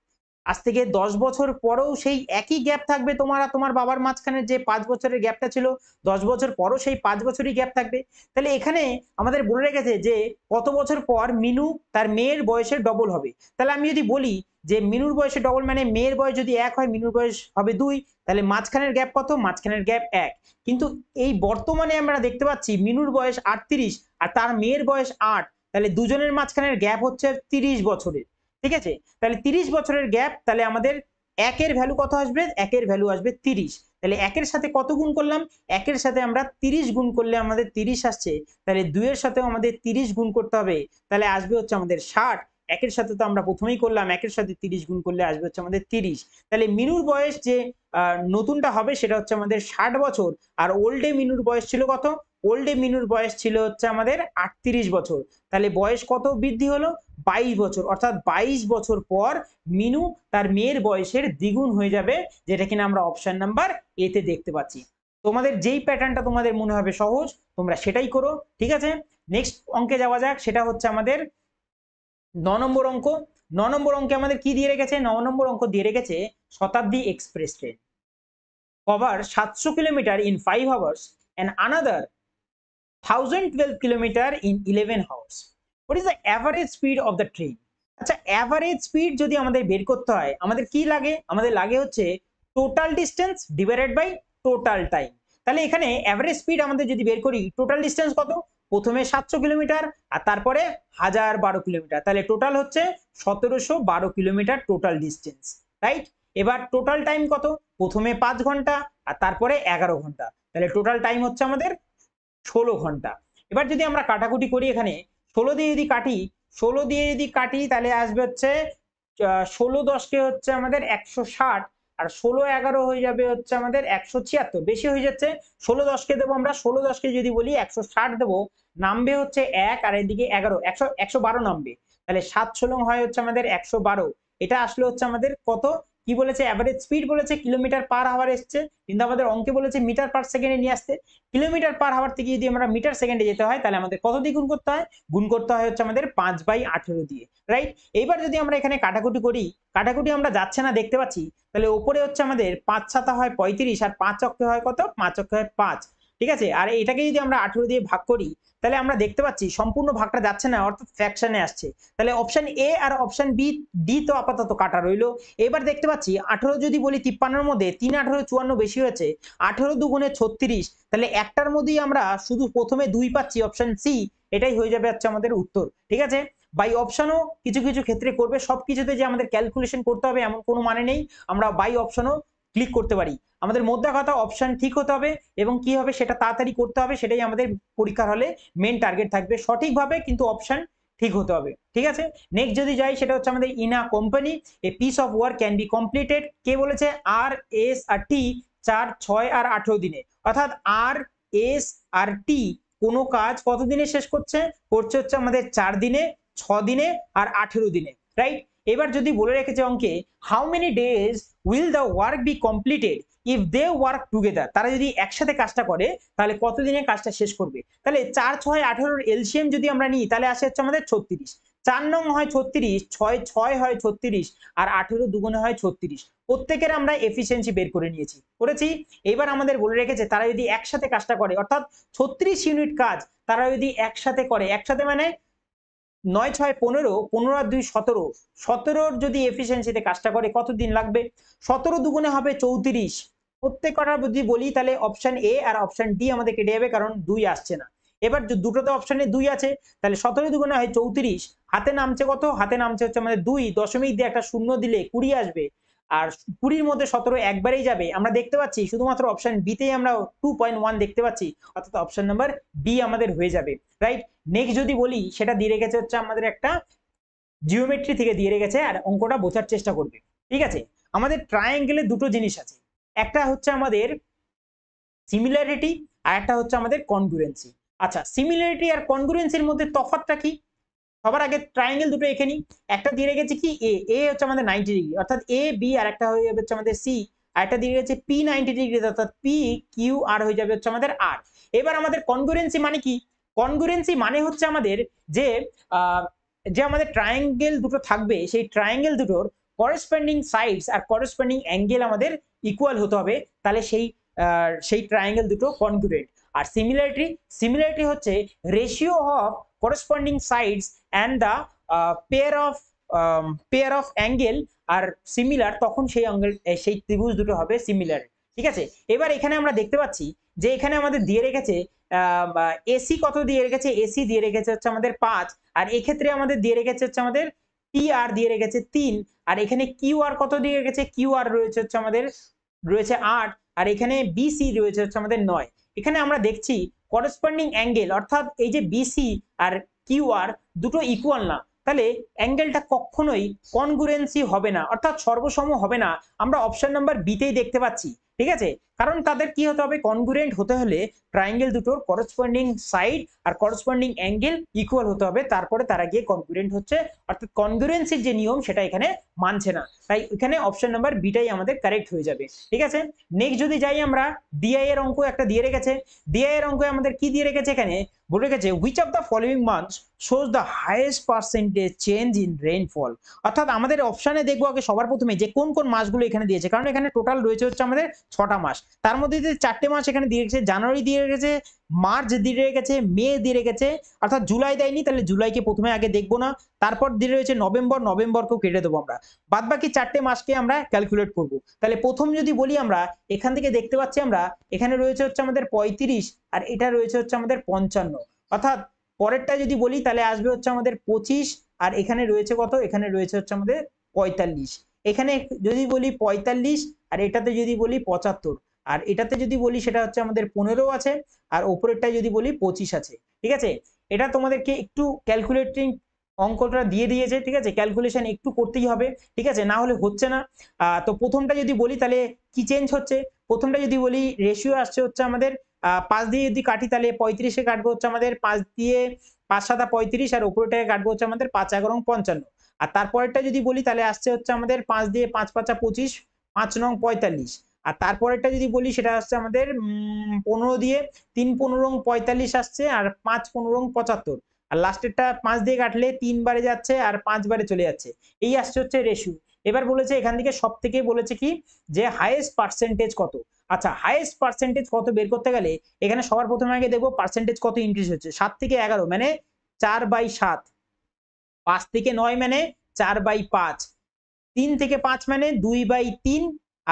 আজ থেকে 10 বছর পরেও সেই একই গ্যাপ থাকবে তোমার আর তোমার বাবার মাঝখানে, যে 5 বছরের গ্যাপটা ছিল 10 বছর পরও সেই 5 বছরই গ্যাপ থাকবে। তাহলে এখানে আমাদের বলে রেখেছে যে কত বছর পর মিনু তার মেয়ের বয়সের ডবল হবে। তাহলে আমি যদি বলি যে মিনুর বয়সের ডবল মানে মেয়ের বয়স যদি 1 হয়, মিনুর বয়স হবে 2, তাহলে মাঝখানের গ্যাপ কত? মাঝখানের গ্যাপ 1। কিন্তু এই বর্তমানে আমরা দেখতে পাচ্ছি মিনুর বয়স 38 আর তার মেয়ের বয়স 8, তাহলে দুজনের মাঝখানের গ্যাপ হচ্ছে 30 বছরের। ঠিক আছে, তাহলে 30 বছরের গ্যাপ, তাহলে আমাদের 1 এর ভ্যালু কত আসবে? 1 এর ভ্যালু আসবে 30। তাহলে 1 এর সাথে কত গুণ করলাম? 1 এর সাথে আমরা 30 গুণ করলে আমাদের 30 আসছে। তাহলে 2 এর সাথেও আমাদের 30 গুণ করতে হবে, তাহলে আসবে হচ্ছে আমাদের 60। একের সাথে তো আমরা প্রথমেই করলাম, একের সাথে 30 গুণ করলে আসবে হচ্ছে আমাদের 30। তাহলে মিনুর বয়স যে নতুনটা হবে সেটা হচ্ছে আমাদের 60 বছর। আর ওল্ডে মিনুর বয়স ছিল কত? ওল্ডে মিনুর বয়স ছিল হচ্ছে আমাদের 38 বছর। তাহলে বয়স কত বৃদ্ধি হলো? 22 বছর। অর্থাৎ 22 বছর পর মিনু তার মেয়ের বয়সের দ্বিগুণ হয়ে যাবে, যেটা কিনা আমরা অপশন নাম্বার এ তে দেখতে পাচ্ছি। তোমাদের যেই প্যাটার্নটা তোমাদের মনে হবে সহজ তোমরা সেটাই করো, ঠিক আছে। নেক্সট অঙ্কে যাওয়া যাক, সেটা হচ্ছে আমাদের 9 নম্বর অঙ্ক। 9 নম্বর অঙ্কে আমাদের কি দিয়ে রেখেছে? 9 নম্বর অঙ্ক দিয়ে রেখেছে শতাব্দী express train cover 700 kilometre in 5 hours and another 1012 kilometre in 11 hours. What is the average speed of the train? আচ্ছা, অ্যাভারেজ স্পিড যদি আমাদের বের করতে হয় আমাদের কি লাগে? আমাদের লাগে হচ্ছে total distance divided by total time. তাহলে এখানে অ্যাভারেজ স্পিড আমাদের যদি বের করি, টোটাল ডিস্টেন্স কত? প্রথমে 700 কিলোমিটার আর তারপরে 1012 কিলোমিটার, তাহলে টোটাল হচ্ছে 1712 কিলোমিটার টোটাল ডিস্টেন্স, রাইট। এবার টোটাল টাইম কত? প্রথমে 5 ঘন্টা আর তারপরে 11 ঘন্টা, তাহলে টোটাল টাইম হচ্ছে আমাদের 16 ঘন্টা। এবার যদি আমরা কাটাকুটি করি, এখানে 16 দিয়ে যদি কাটি, 16 দিয়ে যদি কাটি তাহলে আসবে হচ্ছে 16 10 হচ্ছে আমাদের 160, আর 16 11 হয়ে যাবে হচ্ছে আমাদের 176, বেশি হয়ে যাচ্ছে। 16 10 দেবো আমরা, 16 10 যদি বলি 160 দেবো, নামবে হচ্ছে 1 আর এদিকে 11, 112 নামবে। তাহলে 7 16 হয় হচ্ছে আমাদের 112। এটা আসলে হচ্ছে আমাদের কত? কি বলেছে? অ্যাভারেজ স্পিড বলেছে, কিলোমিটার পার আওয়ার এসছে, কিন্তু আমাদের অঙ্কে বলেছে মিটার পার সেকেন্ডে নিয়ে আসতে। কিলোমিটার পার আওয়ার থেকে যদি আমরা মিটার সেকেন্ডে যেতে হয় তাহলে আমাদের কত দিয়ে গুণ করতে হয়? গুণ করতে হয় হচ্ছে আমাদের 5/18 দিয়ে, রাইট। এইবার যদি আমরা এখানে কাটাকুটি করি, কাটাকুটি আমরা যাচ্ছে না দেখতে পাচ্ছি, তাহলে উপরে হচ্ছে আমাদের 5 7 হয় 35 আর 5 অক্ষে হয় কত? 5 অক্ষে হয় 5, ঠিক আছে। আর এটাকে যদি আমরা 18 দিয়ে ভাগ করি তাহলে আমরা দেখতে পাচ্ছি সম্পূর্ণ ভাগটা যাচ্ছে না, অর্থাৎ ফ্র্যাকশনে আসছে। তাহলে অপশন এ আর অপশন বি ডি তো আপাতত কাটা রইলো। এবার দেখতে পাচ্ছি 18 যদি বলি 53 মধ্যে 3 18 54 বেশি হয়েছে, 18 দুগুণে 36, তাহলে একটার মধ্যেই আমরা শুধু প্রথমে 2 পাচ্ছি, অপশন সি, এটাই হয়ে যাবে হচ্ছে আমাদের উত্তর, ঠিক আছে। বাই অপশনও কিছু কিছু ক্ষেত্রে করবে, সবকিছুতে যে আমাদের ক্যালকুলেশন করতে হবে এমন কোনো মানে নেই, আমরা বাই অপশনও ক্লিক করতে পারি। আমাদের মোদ্দা কথা অপশন ঠিক হতে হবে এবং কি হবে সেটা তাড়াতাড়ি করতে হবে, সেটাই আমাদের পরীক্ষার হলে মেন টার্গেট থাকবে, সঠিকভাবে কিন্তু অপশন ঠিক হতে হবে, ঠিক আছে। নেক্সট যদি যাই, সেটা হচ্ছে আমাদের in a company a piece of work can be completed, কে বলেছে? আর এস আর টি 4 6 আর 18 দিনে, অর্থাৎ আর এস আর টি কোনো কাজ কত দিনে শেষ করছে? করছে হচ্ছে আমাদের 4 দিনে, 6 দিনে আর 18 দিনে, রাইট। এবার যদি বলে রেখেছে অঙ্কে how many days will the work be completed if they work together, তারা যদি একসাথে কাজটা করে তাহলে কতদিনে কাজটা শেষ করবে? তাহলে 4 6 18 এলসিএম যদি আমরা নিই তাহলে আসে হচ্ছে আমাদের 36, 4 নং হয় 36, 6 6 হয় 36 আর 18 দুগুণে হয় 36। প্রত্যেকের আমরা এফিসিয়েন্সি বের করে নিয়েছি, করেছি। এবার আমাদের বলে রেখেছে তারা যদি একসাথে কাজটা করে, অর্থাৎ 36 ইউনিট কাজ তারা যদি একসাথে করে, একসাথে মানে 9 6 15, 15 আর 2 17, 17 যদি এফিসিয়েন্সিতে কাজটা করে কত দিন লাগবে? 17 দুগুণে হবে 34। প্রত্যেক কটা যদি বলি তাহলে অপশন এ আর অপশন ডি আমাদের কেটে যাবে, কারণ 2 আসছে না। এবার দুটোতে অপশনে 2 আছে, তাহলে 17 দুগুণে হয় 34, হাতে নামছে কত? হাতে নামছে হচ্ছে আমাদের 2, দশমিক দিয়ে একটা শূন্য দিলে 20 আসবে, আর 20 মধ্যে 17 একবারেই যাবে। আমরা দেখতে পাচ্ছি শুধুমাত্র অপশন বি তেই আমরা 2.1 দেখতে পাচ্ছি, অর্থাৎ অপশন নাম্বার বি আমাদের হয়ে যাবে, রাইট। নেক্সট যদি বলি, সেটা দিয়ে রেখেছে হচ্ছে আমাদের একটা জিওমেট্রি থেকে দিয়ে রেখেছে, আর অঙ্কটা বোঝার চেষ্টা করবে, ঠিক আছে। আমাদের ট্রায়াঙ্গেলে দুটো জিনিস আছে, একটা হচ্ছে আমাদের সিমিলারিটি আর একটা হচ্ছে আমাদের কনগ্রুয়েন্সি। আচ্ছা, সিমিলারিটি আর কনগ্রুয়েন্সির মধ্যে তফাৎটা কি? সবার আগে ট্রায়াঙ্গেল দুটো এঁকে নিই। একটা দিয়ে রেখেছে কি এ, এ হচ্ছে আমাদের 90 ডিগ্রি, অর্থাৎ এ বি, আর একটা হয়ে যাবে হচ্ছে আমাদের সি, আর একটা দিয়ে রেখেছে পি 90 ডিগ্রি, অর্থাৎ পি কিউ, আর হয়ে যাবে হচ্ছে আমাদের আর। এবার আমাদের কনগ্রুয়েন্সি মানে কি? কনগ্রুয়েন্সি মানে হচ্ছে আমাদের যে যে আমাদের ট্রায়াঙ্গেল দুটো থাকবে, সেই ট্রায়াঙ্গেল দুটোর করেসপন্ডিং সাইডস আর করেসপন্ডিং অ্যাঙ্গেল আমাদের ইকুয়াল হতে হবে, তাহলে সেই ট্রায়াঙ্গেল দুটো কনগ্রুয়েন্ট। আর সিমিলারিটি, সিমিলারিটি হচ্ছে ratio of corresponding sides and the pair of angle are similar, তখন সেই অ্যাঙ্গেল সেই ত্রিভুজ দুটো হবে সিমিলার, ঠিক আছে। এবার এখানে আমরা দেখতে পাচ্ছি যে এখানে আমাদের দিয়ে রেখেছে এসি কত দিয়ে রেখেছে? এসি দিয়ে রেখেছে হচ্ছে আমাদের 5, আর এক্ষেত্রে আমাদের দিয়ে রেখেছে হচ্ছে আমাদের পি আর দিয়ে রেখেছে 3, আর এখানে কিউ আর কত দিয়ে রেখেছে? কিউ আর রয়েছে হচ্ছে আমাদের রয়েছে 8, আর এখানে বিসি রয়েছে হচ্ছে আমাদের 9। এখানে আমরা দেখছি করেসপন্ডিং অ্যাঙ্গেল, অর্থাৎ এই যে বিসি আর কিউ আর দুটো ইকুয়াল না, তাহলে অ্যাঙ্গেলটা কখনোই কনগ্রুয়েন্সি হবে না, অর্থাৎ সর্বসম হবে না। আমরা অপশন নাম্বার বিতেই দেখতে পাচ্ছি, ঠিক আছে। কারণ তাদের কি হতে হবে, কনগ্রুয়েন্ট হতে হলে ট্রায়াঙ্গেল দুটোর করসপন্ডিং সাইড আর করসপন্ডিং অ্যাঙ্গেল ইকুয়াল হতে হবে, তারপরে তারা গিয়ে কনগ্রুয়েন্ট হচ্ছে, অর্থাৎ কনগ্রুয়েন্সির যে নিয়ম সেটা এখানে মানছে না। তাই এখানে অপশন নাম্বার বিটাই আমাদের কারেক্ট হয়ে যাবে, ঠিক আছে। নেক্সট যদি যাই আমরা, ডিআই এর অঙ্ক একটা দিয়ে রেখেছে। ডিআই এর অঙ্কে আমাদের কি দিয়ে রেখেছে, এখানে বলে রেখেছে which of the following months shows the highest percentage change in rainfall. অর্থাৎ আমাদের অপশানে দেখবো আগে সবার প্রথমে যে কোন কোন মাসগুলো এখানে দিয়েছে, কারণ এখানে টোটাল রয়েছে হচ্ছে আমাদের 6টা মাস। তার মধ্যে যে 4টে মাস এখানে দিয়ে রেখেছে, জানুয়ারি দিয়ে রেখেছে, মার্চ দিয়ে রেখেছে, মে দিয়ে রেখেছে, অর্থাৎ জুলাই দেয়নি, তাহলে জুলাইকে প্রথমে আগে দেখবো না। তারপর দিয়ে রয়েছে নভেম্বর, নভেম্বরকেও কেটে দেবো আমরা, বাদ বাকি 4টে মাসকে আমরা ক্যালকুলেট করব। তাহলে প্রথম যদি বলি আমরা, এখান থেকে দেখতে পাচ্ছি আমরা এখানে রয়েছে হচ্ছে আমাদের 35 আর এটা রয়েছে হচ্ছে আমাদের 55, অর্থাৎ পরেরটা যদি বলি তাহলে আসবে হচ্ছে আমাদের 25 আর এখানে রয়েছে কত, এখানে রয়েছে হচ্ছে আমাদের 45। এখানে যদি বলি 45 আর এটাতে যদি বলি 75 আর এটাতে যদি বলি সেটা হচ্ছে আমাদের 15 আছে আর ওপরেরটা যদি বলি 25 আছে, ঠিক আছে। এটা তোমাদেরকে একটু ক্যালকুলেটিং অঙ্কটা দিয়ে দিয়েছে, ঠিক আছে, ক্যালকুলেশন একটু করতেই হবে, ঠিক আছে, না হলে হচ্ছে না। তো প্রথমটা যদি বলি তাহলে কি চেঞ্জ হচ্ছে, প্রথমটা যদি বলি রেশিও আসছে হচ্ছে আমাদের 5 দিয়ে যদি কাটি তাহলে 35-এ কাটবো হচ্ছে আমাদের 5 দিয়ে, 5 7 35 আর উপরেটাকে কাটবো হচ্ছে আমাদের 5 11 55। আর তারপরেরটা যদি বলি তাহলে আসছে হচ্ছে আমাদের 5 দিয়ে 5 5 25, 5 9 45। আর তারপরেরটা যদি বলি সেটা আসছে আমাদের 15 দিয়ে 3 15 45 আসছে আর 5 15 75। আর লাস্টেরটা 5 দিয়ে কাটলে 3 বারে যাচ্ছে আর 5 বারে চলে যাচ্ছে, এই আসছে হচ্ছে রেশিও। এবার বলেছে এখান থেকে সব থেকে বলেছে কি যে হাইয়েস্ট পার্সেন্টেজ কত। আচ্ছা, হাইয়েস্ট পার্সেন্টেজ কত বের করতে গেলে এখানে সবার প্রথমে আগে দেখবো পার্সেন্টেজ কত ইনক্রিজ হচ্ছে। 7 থেকে 11 মানে 4/7, 5 থেকে 9 মানে 4/5, 3 থেকে 5 মানে 2/3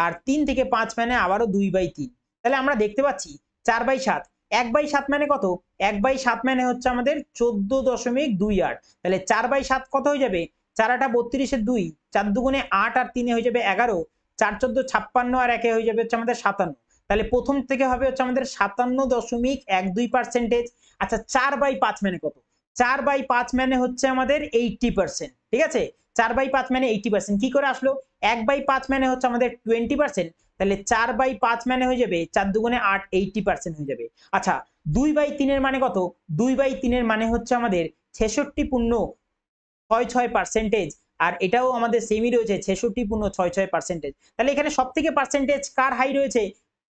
আর 3 থেকে 5 মানে আবারও 2/3। তাহলে আমরা দেখতে পাচ্ছি 4/7, 1/7 মানে কত, 1/7 মানে হচ্ছে আমাদের 14.28। তাহলে 4/7 কত হয়ে যাবে, 4 8 32 2, 4 দুগুণে 8 আর 3 হয়ে যাবে 11, 4 14 56 আর 1 হয়ে যাবে হচ্ছে আমাদের 57। তাহলে প্রথম থেকে হবে হচ্ছে আমাদের 57.12%। আচ্ছা, 4/5 মানে কত, 4/5 মানে হচ্ছে আমাদের 80%, ঠিক আছে। 4/5 মানে 80%, কি করে আসলো, 1/5 মানে হচ্ছে আমাদের 20%, তাহলে 4/5 মানে হয়ে যাবে 4 দুগুণে 8, 80% হয়ে যাবে। আচ্ছা, 2/3 এর মানে কত, 2/3 এর মানে হচ্ছে আমাদের 66.66%, আর এটাও আমাদের সেমই রয়েছে 66.66%। তাহলে এখানে সব থেকে পার্সেন্টেজ কার হাই রয়েছে,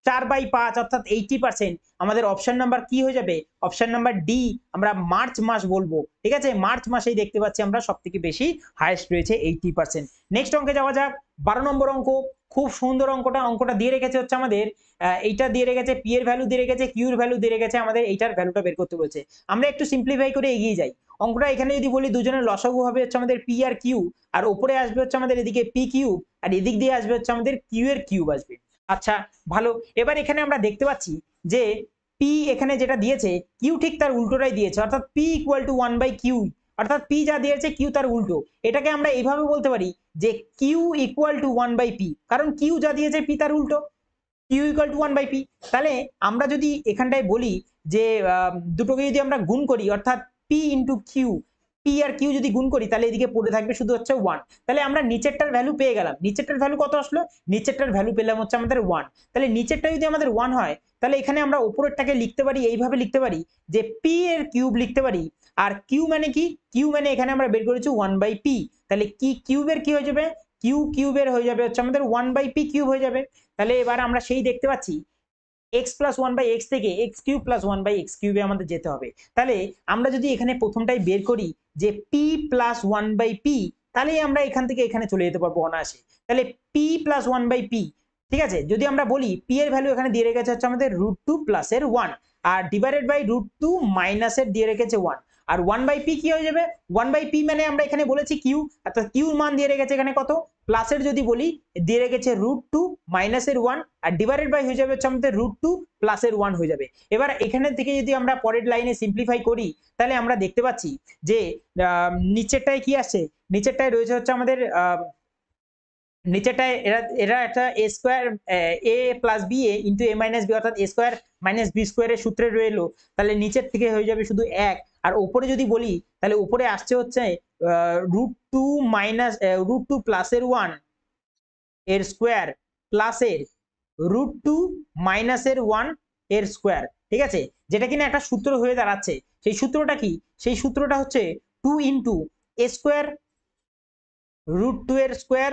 4/5 অর্থাৎ 80%। আমাদের অপশন নাম্বার কি হয়ে যাবে, অপশন নাম্বার ডি, আমরা মার্চ মাস বলবো, ঠিক আছে। মার্চ মাসেই দেখতে পাচ্ছি আমরা সব থেকে বেশি হাইয়েস্ট রয়েছে 80%। নেক্সট অঙ্কে যাওয়া যাক, 12 নম্বর অঙ্ক। খুব সুন্দর অঙ্কটা দিয়ে রেখেছে হচ্ছে আমাদের, এইটা দিয়ে রেখেছে পি এর ভ্যালু দিয়ে রেখেছে, কিউ এর ভ্যালু দিয়ে রেখেছে, আমাদের এইটার ভ্যালুটা বের করতে বলছে। আমরা একটু সিম্পলিফাই করে এগিয়ে যাই। অঙ্কটা এখানে যদি বলি দুজনের লসাগু হবে হচ্ছে আমাদের পি আর কিউ, আর উপরে আসবে হচ্ছে আমাদের এদিকে পি কিউব আর এদিক দিয়ে আসবে হচ্ছে আমাদের কিউ এর কিউব আসবে। আচ্ছা, ভালো। এবার এখানে আমরা দেখতে পাচ্ছি যে পি এখানে যেটা দিয়েছে কিউ ঠিক তার উল্টোটাই দিয়েছে, অর্থাৎ পি ইকুয়াল টু 1/কিউ, অর্থাৎ পি যা দিয়েছে কিউ তার উল্টো। এটাকে আমরা এইভাবে বলতে পারি যে কিউ ইকুয়াল টু 1/পি, কারণ কিউ যা দিয়েছে পি তার উল্টো, কিউ ইকুয়াল টু 1/পি। তাহলে আমরা যদি এখানটায় বলি যে দুটোকে যদি আমরা গুণ করি, অর্থাৎ P into Q, P R Q যদি গুণ করি তাহলে এদিকে পড়ে থাকবে শুধু হচ্ছে 1। তাহলে আমরা নিচেরটার ভ্যালু পেয়ে গেলাম। নিচেরটার ভ্যালু কত আসলো, নিচেরটার ভ্যালু পেলাম হচ্ছে আমাদের 1। তাহলে নিচেরটা যদি আমাদের 1 হয় তাহলে এখানে আমরা উপরেরটাকে লিখতে পারি, এইভাবে লিখতে পারি যে পি এর কিউব লিখতে পারি। আর কিউ মানে কি, কিউ মানে এখানে আমরা বের করেছি 1/পি, তাহলে কি কিউবের কি হয়ে যাবে, কিউ কিউবের হয়ে যাবে হচ্ছে আমাদের 1/পি কিউব হয়ে যাবে। তাহলে এবার আমরা সেই দেখতে পাচ্ছি x প্লাস 1/x থেকে x কিউব প্লাস 1/x কিউবে আমাদের যেতে হবে। তাহলে আমরা যদি এখানে প্রথমটাই বের করি যে p প্লাস 1/p, তাহলে আমরা এখান থেকে এখানে চলে যেতে পারবো অনায়াসে। তাহলে p প্লাস 1/p, ঠিক আছে। যদি আমরা বলি p এর ভ্যালু এখানে দিয়ে রেখেছে হচ্ছে আমাদের √2 প্লাস এর 1 আর ডিভাইডেড বাই √2 মাইনাস এর দিয়ে রেখেছে 1 আর 1/p কি হয়ে যাবে, 1/p মানে আমরা এখানে বলেছি কিউ, অর্থাৎ কিউর মান দিয়ে রেখেছে এখানে কত, প্লাসের যদি বলি দিয়ে রেখেছে √2 মাইনাসের 1 আর ডিভাইডেড বাই হয়ে যাবে হচ্ছে আমাদের √2 প্লাসের 1 হয়ে যাবে। এবার এখানে থেকে যদি আমরা পরের লাইনে সিম্পলিফাই করি তাহলে আমরা দেখতে পাচ্ছি যে নিচেরটায় কি আসছে, নিচেরটায় রয়েছে হচ্ছে আমাদের নিচেরটায় এরা এরা একটা এ square A plus B A into A minus B, অর্থাৎ এ স্কোয়ার মাইনাস বি স্কোয়ারের সূত্রে রইলো, তাহলে নিচের থেকে হয়ে যাবে শুধু এক। আর উপরে যদি বলি তাহলে উপরে আসছে হচ্ছে √2 মাইনাস √2 প্লাসের 1 এর স্কোয়ার প্লাসের √2 মাইনাসের 1 এর স্কোয়ার, ঠিক আছে, যেটা কিনা একটা সূত্র হয়ে দাঁড়াচ্ছে। সেই সূত্রটা কি? সেই সূত্রটা হচ্ছে 2 ইন্টু এ স্কোয়ার √2 এর স্কোয়ার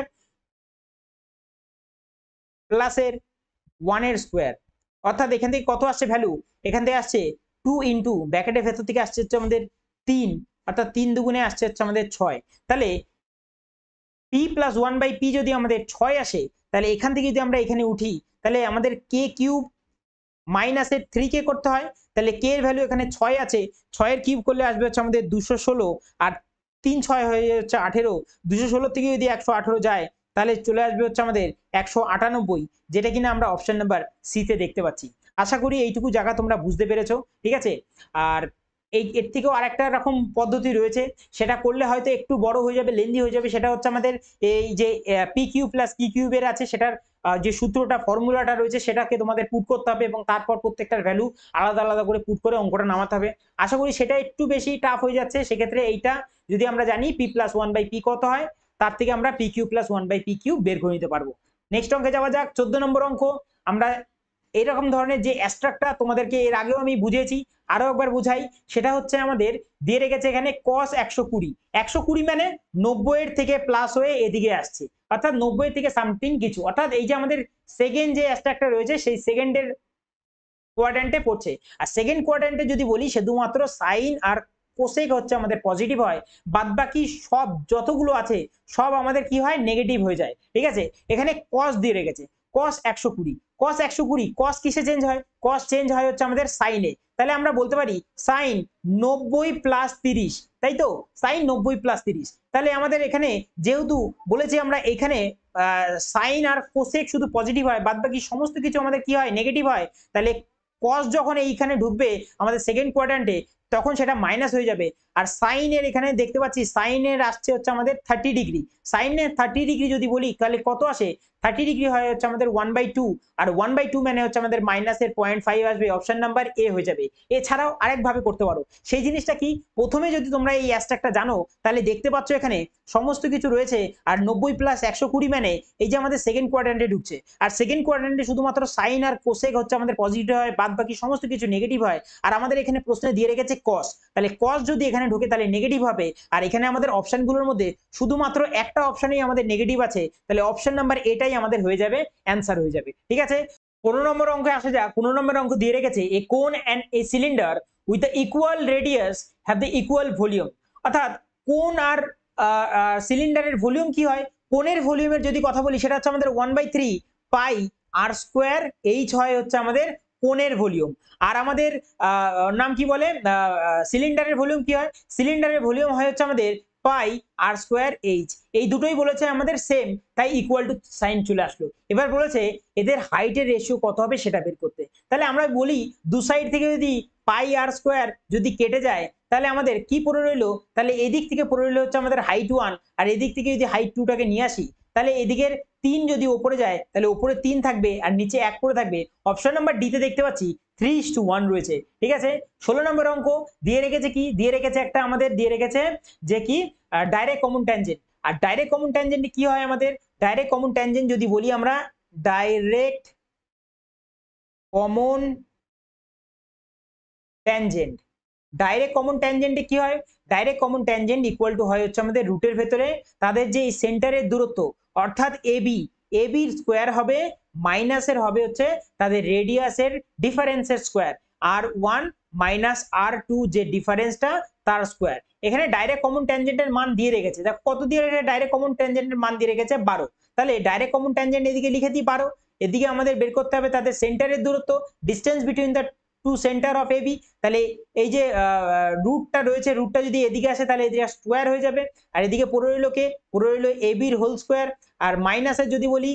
প্লাসের 1 এর স্কোয়ার, অর্থাৎ এখান থেকে কত আসছে ভ্যালু? এখান থেকে আসছে 2 ইন্টু ব্র্যাকেটের ভেতর থেকে আসছে হচ্ছে আমাদের 3, অর্থাৎ 3 দুগুণে আসছে হচ্ছে আমাদের 6। তাহলে পি প্লাস 1/p যদি আমাদের 6 আসে, তাহলে এখান থেকে যদি আমরা এখানে উঠি, তাহলে আমাদের কে কিউব মাইনাসের 3 কে করতে হয়। তাহলে কে এর ভ্যালু এখানে 6 আছে, 6 এর কিউব করলে আসবে হচ্ছে আমাদের 216, আর 3 6 হয়ে যাচ্ছে 18, 216 থেকে যদি 118 যায় তাহলে চলে আসবে হচ্ছে আমাদের 198, যেটা কিনা আমরা অপশন নাম্বার সি তে দেখতে পাচ্ছি। আশা করি এইটুকু জায়গা তোমরা বুঝতে পেরেছো, ঠিক আছে। আর এর থেকেও আরেকটা রকম পদ্ধতি রয়েছে, সেটা করলে হয়তো একটু বড় হয়ে যাবে, লেন্দি হয়ে যাবে। সেটা হচ্ছে আমাদের এই যে পি কিউ প্লাস কি কিউবের আছে, সেটার যে সূত্রটা ফর্মুলাটা রয়েছে সেটাকে তোমাদের পুট করতে হবে এবং তারপর প্রত্যেকটার ভ্যালু আলাদা আলাদা করে পুট করে অঙ্কটা নামাতে হবে। আশা করি সেটা একটু বেশি টাফ হয়ে যাচ্ছে। সেক্ষেত্রে এইটা যদি আমরা জানি পি প্লাস 1/p কত হয়, তার থেকে আমরা P Q plus 1/p Q বের করে নিতে পারবো। নেক্সট অঙ্কে যাওয়া যাক। 14 নম্বর অঙ্ক। আমরা এইরকম ধরনের যে অ্যাস্ট্রাক্টটা তোমাদেরকে এর আগেও আমি বুঝিয়েছি, আরো একবার বুঝাই। সেটা হচ্ছে আমাদের দিয়ে রেখেছে এখানে cos 120, 120 মানে 90 এর থেকে প্লাস হয়ে এদিকে আসছে, অর্থাৎ 90 থেকে সামথিং কিছু, অর্থাৎ এই যে আমাদের সেকেন্ড যে অ্যাস্ট্রাক্টটা রয়েছে সেই সেকেন্ডের কোয়াড্র্যান্টে পড়ছে। আর সেকেন্ড কোয়াড্র্যান্টে যদি বলি শুধুমাত্র সাইন আর কোসেক হচ্ছে আমাদের পজিটিভ হয়, বাদ বাকি সব যতগুলো আছে সব আমাদের কি হয়, নেগেটিভ হয়ে যায়, ঠিক আছে। এখানে cos দিয়ে রেখেছে, cos 120, cos 120, cos কিসে চেঞ্জ হয়? cos চেঞ্জ হয় হচ্ছে আমাদের সাইনে। তাহলে আমরা বলতে পারি সাইন 90 প্লাস 30, তাই তো, সাইন 90 প্লাস 30। তাহলে আমাদের এখানে যেহেতু বলেছি আমরা এখানে সাইন আর কোসেক শুধু পজিটিভ হয়, বাদ বাকি সমস্ত কিছু আমাদের কি হয়, নেগেটিভ হয়। তাহলে cos যখন এইখানে ঢুকবে আমাদের সেকেন্ড কোয়াড্র্যান্টে, তখন সেটা মাইনাস হয়ে যাবে। আর সাইনের এখানে দেখতে পাচ্ছি সাইনের আসছে হচ্ছে আমাদের 30 ডিগ্রি। সাইনের 30 ডিগ্রি যদি বলি তাহলে কত আসে? 30 ডিগ্রি হয় হচ্ছে আমাদের 1/2, আর 1/2 মানে হচ্ছে আমাদের মাইনাসের 0.5 আসবে, অপশন নাম্বার এ হয়ে যাবে। এছাড়াও আরেক ভাবে করতে পারো। সেই জিনিসটা কি, প্রথমে যদি তোমরা এই অ্যাস্ট্রাক্টটা জানো তাহলে দেখতে পাচ্ছ এখানে সমস্ত কিছু রয়েছে, আর 90 প্লাস 120 মানে এই যে আমাদের সেকেন্ড কোয়াড্র্যান্টে ঢুকছে। আর সেকেন্ড কোয়াড্র্যান্টে শুধুমাত্র সাইন আর কোসেক হচ্ছে আমাদের পজিটিভ হয়, বাদ বাকি সমস্ত কিছু নেগেটিভ হয়। আর আমাদের এখানে প্রশ্নে দিয়ে রেখেছে cos, তাহলে cos যদি এখানে ঢোকে তাহলে নেগেটিভ হবে। আর এখানে আমাদের অপশনগুলোর মধ্যে শুধুমাত্র একটা অপশনেই আমাদের নেগেটিভ আছে, তাহলে অপশন নাম্বার এটাই আমাদের হয়ে যাবে, অ্যান্সার হয়ে যাবে, ঠিক আছে। 15 নম্বর অঙ্কে আসা যাক। 15 নম্বর অঙ্ক দিয়ে রেখেছে এ কোন and a cylinder with the equal radius have the equal volume, অর্থাৎ কোন আর সিলিন্ডারের ভলিউম কি হয়? কোণের ভলিউমের যদি কথা বলি সেটা হচ্ছে আমাদের 1/3 পাই আর স্কোয়ার এইচ হয় হচ্ছে আমাদের কোণের ভলিউম। আর আমাদের নাম কি বলে, সিলিন্ডারের ভলিউম কি হয়? সিলিন্ডারের ভলিউম হয় হচ্ছে আমাদের পাই আর স্কোয়ার এইচ। এই দুটোই বলেছে আমাদের সেম, তাই ইকুয়াল টু সাইন চলে আসলো। এবার বলেছে এদের হাইটের রেশিও কত হবে সেটা বের করতে। তাহলে আমরা বলি দু সাইড থেকে যদি পাই আর স্কোয়ার যদি কেটে যায় তাহলে আমাদের কি পড়ে রইলো? তাহলে এদিক থেকে পড়ে রইলো হচ্ছে আমাদের হাইট 1, আর এদিক থেকে যদি হাইট 2টাকে নিয়ে আসি তাহলে এদিকের 3 যদি ওপরে যায় তাহলে ওপরে 3 থাকবে আর নিচে 1 করে থাকবে। অপশন নাম্বার ডি তে দেখতে পাচ্ছি 3:1 রয়েছে, ঠিক আছে। 16 নম্বর অঙ্ক দিয়ে রেখেছে কি, দিয়ে রেখেছে একটা আমাদের দিয়ে রেখেছে যে কি ডাইরেক্ট কমন ট্যানজেন্ট। আর ডাইরেক্ট কমন ট্যানজেন্ট কি হয় আমাদের? ডাইরেক্ট কমন ট্যানজেন্ট যদি বলি আমরা direct common tangent, direct common ট্যানজেন্টে কি হয়? Direct common tangent equal to হয় হচ্ছে আমাদের রুটের ভেতরে তাদের যে সেন্টারের দূরত্ব, অর্থাৎ এবি, এবির স্কোয়ার হবে মাইনাসের হবে হচ্ছে তাদের রেডিয়াসের ডিফারেন্সের স্কোয়ার, r1 মাইনাস r2 যে ডিফারেন্সটা তার স্কোয়ার। এখানে ডাইরেক্ট কমন ট্যানজেন্টের মান দিয়ে রেখেছে, দেখো কত দিয়ে রেখেছে, ডাইরেক্ট কমন ট্যানজেন্টের মান দিয়ে রেখেছে 12। তাহলে ডাইরেক্ট কমন ট্যানজেন্ট এদিকে লিখে দিই 12, এদিকে আমাদের বের করতে হবে তাদের সেন্টারের দূরত্ব, distance between the two centre of AB. তাহলে এই যে রুটটা রয়েছে, রুটটা যদি এদিকে আসে তাহলে এদিকে স্কোয়ার হয়ে যাবে, আর এদিকে পড়ে রইলো কে, পড়ে রইলো এবির হোল স্কোয়ার। আর মাইনাসের যদি বলি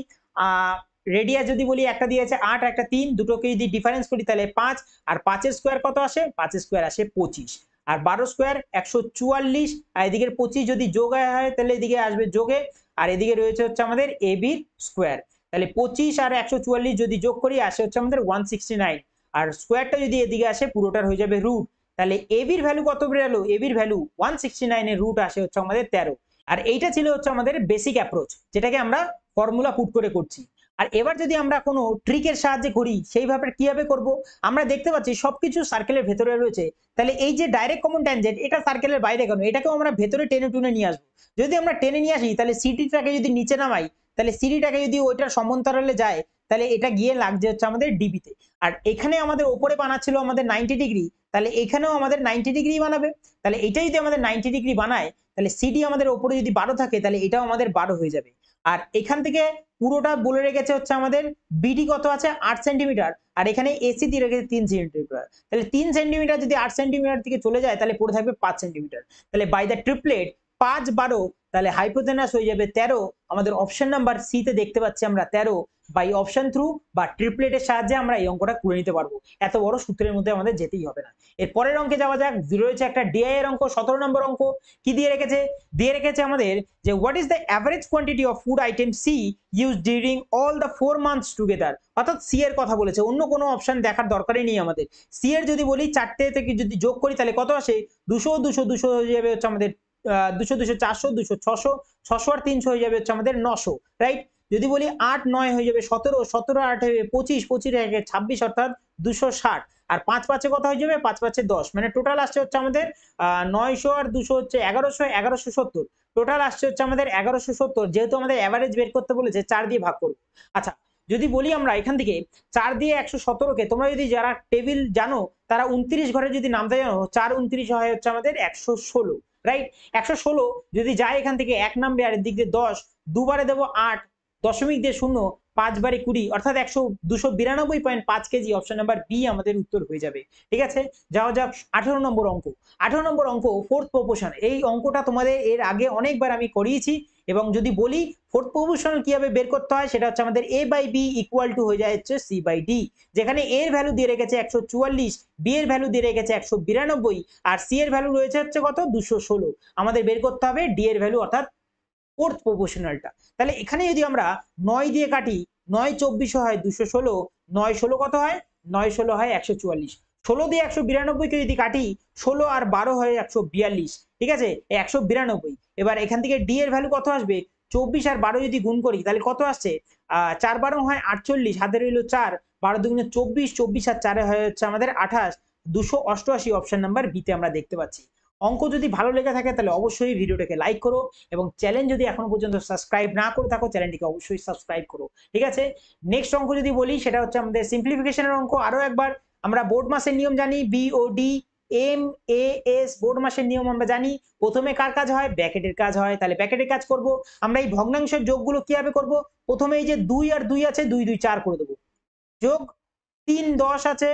রেডিয়াস যদি বলি একটা দিয়েছে 8 একটা 3, দুটোকে যদি ডিফারেন্স করি তাহলে 5, আর 5 এর স্কোয়ার কত আসে? 5 এর স্কোয়ার আসে 25, আর 12 স্কোয়ার 144, আর এদিকের 25 যদি যোগ হয় তাহলে এদিকে আসবে যোগে আর এদিকে রয়েছে হচ্ছে আমাদের এ বির স্কোয়ার। তাহলে 25 আর 144 যদি যোগ করি আসে হচ্ছে আমাদের 169, আর স্কোয়ারটা যদি এদিকে আসে পুরোটার হয়ে যাবে রুট। তাহলে এ বির ভ্যালু কত বেরোলো? এ বির ভ্যালু 169 এর রুট আসে হচ্ছে আমাদের 13। আর এইটা ছিল হচ্ছে আমাদের বেসিক অ্যাপ্রোচ, যেটাকে আমরা ফর্মুলা পুট করে করছি। আর এবার যদি আমরা কোনো ট্রিকের সাহায্যে করি, সেইভাবে কিভাবে করব? আমরা দেখতে পাচ্ছি সবকিছু সার্কেলের ভেতরে রয়েছে, তাহলে এই যে ডাইরেক্ট কমন ট্যানজেন্ট, এটা সার্কেলের বাইরে কেন? এটাকেও আমরা ভেতরে টেনে টুনে নিয়ে আসবো। যদি আমরা টেনে নিয়ে আসি তাহলে সিটিটাকে যদি নিচে নামাই, তাহলে সিটিটাকে যদি ওইটার সমান্তরালে যায়, তাহলে এটা গিয়ে লাগছে হচ্ছে আমাদের ডিবিতে। আর এখানে আমাদের ওপরে বানাচ্ছিল আমাদের 90 ডিগ্রি, তাহলে এখানেও আমাদের 90 ডিগ্রি বানাবে। তাহলে এটা যদি আমাদের 90 ডিগ্রি বানায়, তাহলে সিডি আমাদের ওপরে যদি 12 থাকে, তাহলে এটাও আমাদের 12 হয়ে যাবে। আর এখান থেকে পুরোটা বলে রেখেছে হচ্ছে আমাদের বিডি কত আছে 8 সেন্টিমিটার, আর এখানে এসি দিয়ে রেখেছে 3 সেন্টিমিটার। তাহলে 3 সেন্টিমিটার যদি 8 সেন্টিমিটার থেকে চলে যায়, তাহলে পড়ে থাকবে 5 সেন্টিমিটার। তাহলে বাই দ্য ট্রিপলেট 5 12, তাহলে হাইপোথেনাস হয়ে যাবে 13। আমাদের অপশন নাম্বার সি তে দেখতে পাচ্ছি আমরা 13। বাই অপশন থ্রু বা ট্রিপলেটের সাহায্যে আমরা এই অঙ্কটা করে নিতে পারবো। এত বড় সূত্রের মধ্যে আমাদের যেতেই হবে না। এর পরের অঙ্কে যাওয়া যাক। রয়েছে একটা ডিআই এর অঙ্ক, 17 নম্বর অঙ্ক। কি দিয়ে রেখেছে? দিয়ে রেখেছে আমাদের যে what is the average quantity of food item C use during all the 4 months together. অর্থাৎ সি এর কথা বলেছে, অন্য কোনো অপশন দেখার দরকারই নেই আমাদের। সি এর যদি বলি 4টে থেকে যদি যোগ করি, তাহলে কত আসে? 200 200 200 হয়ে যাবে হচ্ছে আমাদের 200 200 400 200 600 600 আর 300 হয়ে যাবে হচ্ছে আমাদের 900, রাইট? যদি বলি 8 9 হয়ে যাবে 17 17 8 হয়ে 25 25 হয়ে 26, অর্থাৎ 260। আর 5 5 কত হয়ে যাবে? 5 5 10, মানে টোটাল আসছে হচ্ছে আমাদের 900 আর 200 হচ্ছে 1100 1170। টোটাল আসছে হচ্ছে আমাদের 1170। যেহেতু আমাদের অ্যাভারেজ বের করতে বলেছে, 4 দিয়ে ভাগ করব। আচ্ছা, যদি বলি আমরা এখান থেকে 4 দিয়ে 117কে, তোমরা যদি যারা টেবিল জানো তারা 29 ঘরে যদি নামতে জানো, 4 29 হয় হচ্ছে আমাদের 116, রাইট? 116 যদি যায় এখান থেকে 1 নামবে, আর এদিক দিয়ে 10, দুবারে দেবো 8, দশমিক দিয়ে 0, 5 বারে 20, অর্থাৎ 292.5 কেজি। অপশন নাম্বার বি আমাদের উত্তর হয়ে যাবে। ঠিক আছে, যাওয়া যাক 18 নম্বর অঙ্ক। 18 নম্বর অঙ্ক ফোর্থ প্রপোর্শন। এই অঙ্কটা তোমাদের এর আগে অনেকবার আমি করিয়েছি, এবং যদি বলি ফোর্থ প্রপোর্শনাল কিভাবে বের করতে হয়, সেটা হচ্ছে আমাদের এ বাই বি ইকুয়াল টু হয়ে যায় হচ্ছে সি বাই ডি। যেখানে এ এর ভ্যালু দিয়ে রেখেছে 144, বি এর ভ্যালু দিয়ে রেখেছে 192, আর সি এর ভ্যালু রয়েছে হচ্ছে কত? 216। আমাদের বের করতে হবে ডি এর ভ্যালু, অর্থাৎ ফোর্থ প্রপোর্শনালটা। তাহলে এখানে যদি আমরা 9 দিয়ে কাটি, 9 24 হয় 216, 9 16 কত হয়? 9 16 হয় 144। 16 দিয়ে 192 কে যদি কাটি, 16 আর 12 হয় 142। ঠিক আছে, 192। এবার এখান থেকে ডি এর ভ্যালু কত আসবে? 24 আর 12 যদি গুণ করি, তাহলে কত আসছে? 4 12 হয় 48, হাতে রইল 4, 12 দুগুণে 24, 24 আর 4 হয় হচ্ছে আমাদের 28, 288। অপশন নাম্বার বি তে আমরা দেখতে পাচ্ছি। অঙ্ক যদি ভালো লেগে থাকে তাহলে অবশ্যই ভিডিওটাকে লাইক করো, এবং চ্যানেল যদি এখনো পর্যন্ত সাবস্ক্রাইব না করে থাকো, চ্যানেলটিকে অবশ্যই সাবস্ক্রাইব করো। ঠিক আছে, নেক্সট অঙ্ক যদি বলি, সেটা হচ্ছে আমাদের সিম্পলিফিকেশনের অঙ্ক। আরো একবার, আমরা বোর্ড মাসের নিয়ম জানি, বিওডি এম এ এস, বোর্ড মাসের নিয়ম আমরা জানি। প্রথমে কার কাজ হয়? ব্র্যাকেটের কাজ হয়। তাহলে ব্র্যাকেটের কাজ করব আমরা। এই ভগ্নাংশের যোগগুলো কিভাবে করব? প্রথমে এই যে 2 আর 2 আছে, 2 2 4 করে দেবো। যোগ 3 10 আছে,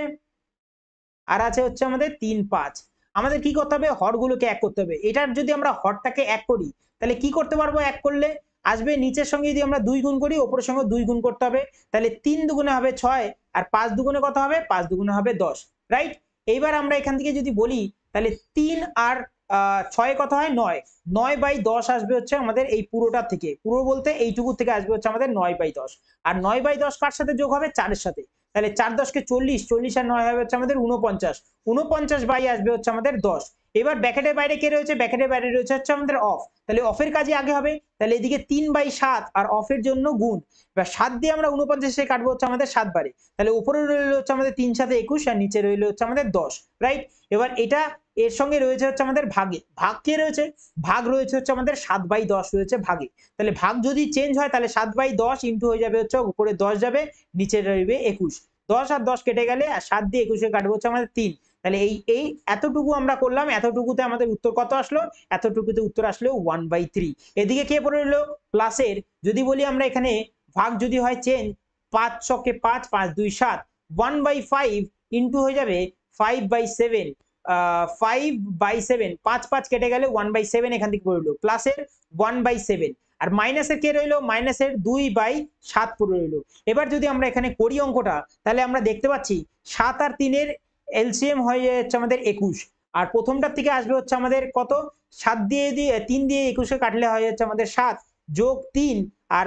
আর আছে হচ্ছে আমাদের 3 5। আমাদের কি করতে হবে? হরগুলোকে এক করতে হবে। এটার যদি আমরা হরটাকে এক করি, তাহলে কি করতে পারবো? এক করলে আসবে নিচের সঙ্গে যদি আমরা 2 গুণ করি, ওপরের সঙ্গে 2 গুণ করতে হবে। তাহলে 3 দুগুণে হবে 6, আর 5 দুগুণে কত হবে? 5 দুগুণে হবে 10, রাইট? এইবার আমরা এখান থেকে যদি বলি, তাহলে 3 আর 6 কত হয়? 9, 9 বাই 10 আসবে হচ্ছে আমাদের এই পুরোটা থেকে। পুরো বলতে এইটুকু থেকে আসবে হচ্ছে আমাদের 9 বাই 10। আর 9 বাই 10 কার সাথে যোগ হবে? 4 এর সাথে। তাহলে 4 10 কে 40, 40 আর 9 হবে হচ্ছে আমাদের 49, 49 বাই আসবে হচ্ছে আমাদের 10। এবার ব্র্যাকেটের বাইরে কে রয়েছে? ব্র্যাকেটের বাইরে রয়েছে হচ্ছে আমাদের অফ। তাহলে অফের কাজই আগে হবে। তাহলে এদিকে 3 বাই 7 আর অফের জন্য গুণ। এবার 7 দিয়ে আমরা 49 কাটবো হচ্ছে আমাদের 7 বারে। তাহলে উপরে রইল হচ্ছে আমাদের 3 7 21, আর নিচে রইল হচ্ছে আমাদের 10, রাইট? এবার এটা এর সঙ্গে রয়েছে হচ্ছে আমাদের ভাগে। ভাগ কে রয়েছে? ভাগ রয়েছে হচ্ছে আমাদের 7 বাই 10 রয়েছে ভাগে। তাহলে ভাগ যদি চেঞ্জ হয়, তাহলে 7 বাই 10 ইন্টু হয়ে যাবে হচ্ছে, উপরে 10 যাবে, নিচে রইবে 21। 10 আর 10 কেটে গেলে, আর 7 দিয়ে 21 কাটবো হচ্ছে আমাদের 3। তাহলে এই এতটুকু আমরা করলাম। এতটুকুতে আমাদের উত্তর কত আসলো? এতটুকুতে উত্তর আসলো 1/3। এদিকে কে পড়ে রইলো? প্লাসের। যদি বলি আমরা এখানে ভাগ যদি হয় চেঞ্জ, 5 ছকে 5, 5 2 7, 1/5 ইন্টু হয়ে যাবে 5/7, 5/7, 5 5 কেটে গেলে 1/7 এখান থেকে পড়ে রইলো। প্লাসের 1/7, আর মাইনাসের কে রইলো? মাইনাসের 2/7 পড়ে রইলো। এবার যদি আমরা এখানে করি অঙ্কটা, তাহলে আমরা দেখতে পাচ্ছি 7 আর 3 এর এলসিএম হয়ে যাচ্ছে আমাদের 21, আর প্রথমটার থেকে আসবে হচ্ছে আমাদের কত? 7 দিয়ে 3 দিয়ে 21 কাটলে হয়ে যাচ্ছে আমাদের 7, যোগ 3 আর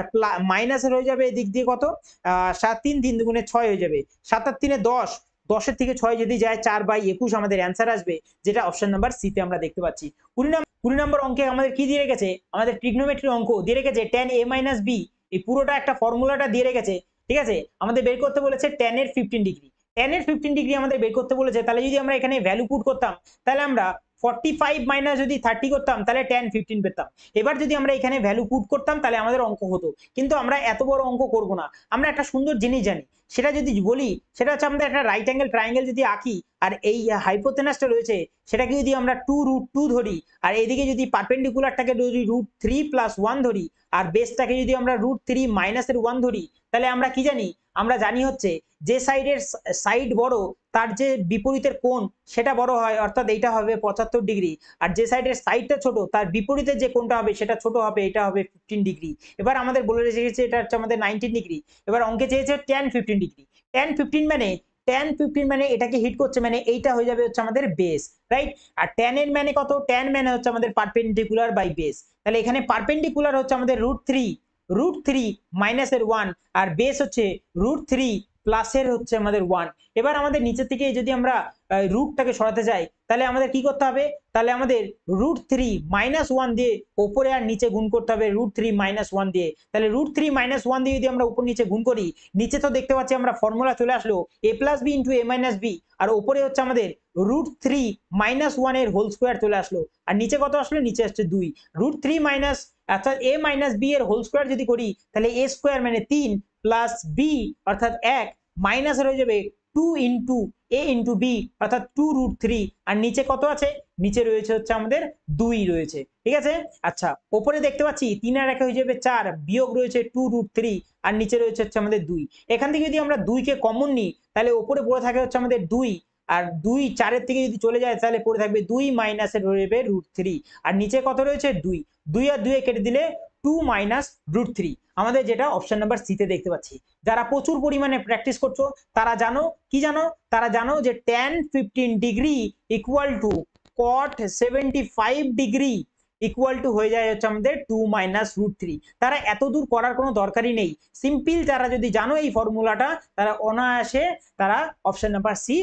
মাইনাসের হয়ে যাবে এদিক দিয়ে কত 7 3 3 দুগুণে 6 হয়ে যাবে 7 আর 3 10, 10 থেকে 6 যদি যায় 4/21 আমাদের অ্যান্সার আসবে, যেটা অপশন নাম্বার সি তে আমরা দেখতে পাচ্ছি। 20 নম্বর অঙ্কে আমাদের কি দিয়ে রেখেছে, আমাদের ট্রিগনোমেট্রি অঙ্ক দিয়ে রেখেছে tan a - b, এই পুরোটা একটা ফর্মুলাটা দিয়ে রেখেছে। ঠিক আছে, আমাদের বের করতে বলেছে tan এর 15 ডিগ্রি, tan এর 15 ডিগ্রি আমাদের বের করতে বলেছে। তাহলে যদি আমরা এখানে ভ্যালু পুট করতাম, তাহলে আমরা 45 মাইনাস যদি 30 করতাম তাহলে tan 15 পেতাম। এবার যদি আমরা এখানে ভ্যালু পুট করতাম তাহলে আমাদের অঙ্ক হতো, কিন্তু আমরা এত বড় অঙ্ক করব না। আমরা একটা সুন্দর জিনিস জানি, সেটা যদি বলি, সেটা হচ্ছে আমাদের একটা রাইট অ্যাঙ্গেল ট্রায়াঙ্গেল যদি আঁকি, আর এই হাইপোটেনাসটা রয়েছে সেটাকে যদি আমরা 2√2 ধরি, আর এদিকে যদি পারপেন্ডিকুলারটাকে যদি √3 + 1 ধরি, আর বেসটাকে যদি আমরা √3 - 1 ধরি, তাহলে আমরা কি জানি, আমরা জানি হচ্ছে যে সাইডের সাইড বড় তার যে বিপরীতের কোণ সেটা বড় হয়, অর্থাৎ এইটা হবে 75 ডিগ্রি, আর যে সাইডের সাইডটা ছোট তার বিপরীতের যে কোণটা হবে সেটা ছোট হবে, এটা হবে 15 ডিগ্রি। এবার আমাদের বলে রেখেছে এটা হচ্ছে আমাদের 19 ডিগ্রি। এবার অঙ্কে চেয়েছে tan 15 ডিগ্রি, tan 15 মানে এটাকে হিট করছে, মানে এইটা হয়ে যাবে হচ্ছে আমাদের বেস, রাইট। আর tan এর মানে কত, tan মানে হচ্ছে আমাদের পারপেন্ডিকুলার বাই বেস। তাহলে এখানে পারপেন্ডিকুলার হচ্ছে আমাদের √3 মাইনাসের 1, আর বেস হচ্ছে √3 প্লাসের হচ্ছে আমাদের 1। এবার আমাদের নিচে থেকে যদি আমরা রুটটাকে সরাতে যাই, তাহলে আমাদের কি করতে হবে, তাহলে আমাদের √3 - 1 দিয়ে ওপরে আর নিচে গুণ করতে হবে √3 - 1 দিয়ে। তাহলে √3 - 1 দিয়ে যদি আমরা উপর নিচে গুণ করি, নিচে তো দেখতে পাচ্ছি আমরা ফর্মুলা চলে আসলো a + b × a - b, আর উপরে হচ্ছে আমাদের √3 - 1 এর হোল স্কোয়ার চলে আসলো, আর নিচে কত আসলো, নিচে আসছে 2। √3 মাইনাস, অর্থাৎ a - b এর হোল স্কোয়ার যদি করি, তাহলে a স্কোয়ার মানে 3 প্লাস b অর্থাৎ 1 মাইনাস হয়ে যাবে 2 × a × b অর্থাৎ 2√3, আর নিচে কত আছে, নিচে রয়েছে হচ্ছে আমাদের 2 রয়েছে। ঠিক আছে, আচ্ছা উপরে দেখতে পাচ্ছি 3 আর 1 হয়ে যাবে 4, বিয়োগ রয়েছে 2√3, আর নিচে রয়েছে হচ্ছে আমাদের 2। এখান থেকে যদি আমরা 2 কে কমন নিই, তাহলে উপরে পড়ে থাকে হচ্ছে আমাদের 2, আর 2 4 এর থেকে যদি চলে যায় তাহলে পড়ে থাকবে 2 মাইনাসে রয়েছে √3, আর নিচে কত রয়েছে 2, 2 আর 2 এ কেটে দিলে 2 - √3, আমাদের যেটা অপশন নাম্বার সি তে দেখতে পাচ্ছি। যারা প্রচুর পরিমাণে প্র্যাকটিস করছো তারা জানো কি জানো, তারা জানো যে tan 15 degree equal to cot 75 degree equal to হয়ে যায় হচ্ছে আমাদের 2 - √3। তারা এত দূর করার কোনো দরকারই নেই, সিম্পল তারা যদি জানো এই ফর্মুলাটা, তারা অনায়াসে তারা অপশন নাম্বার সি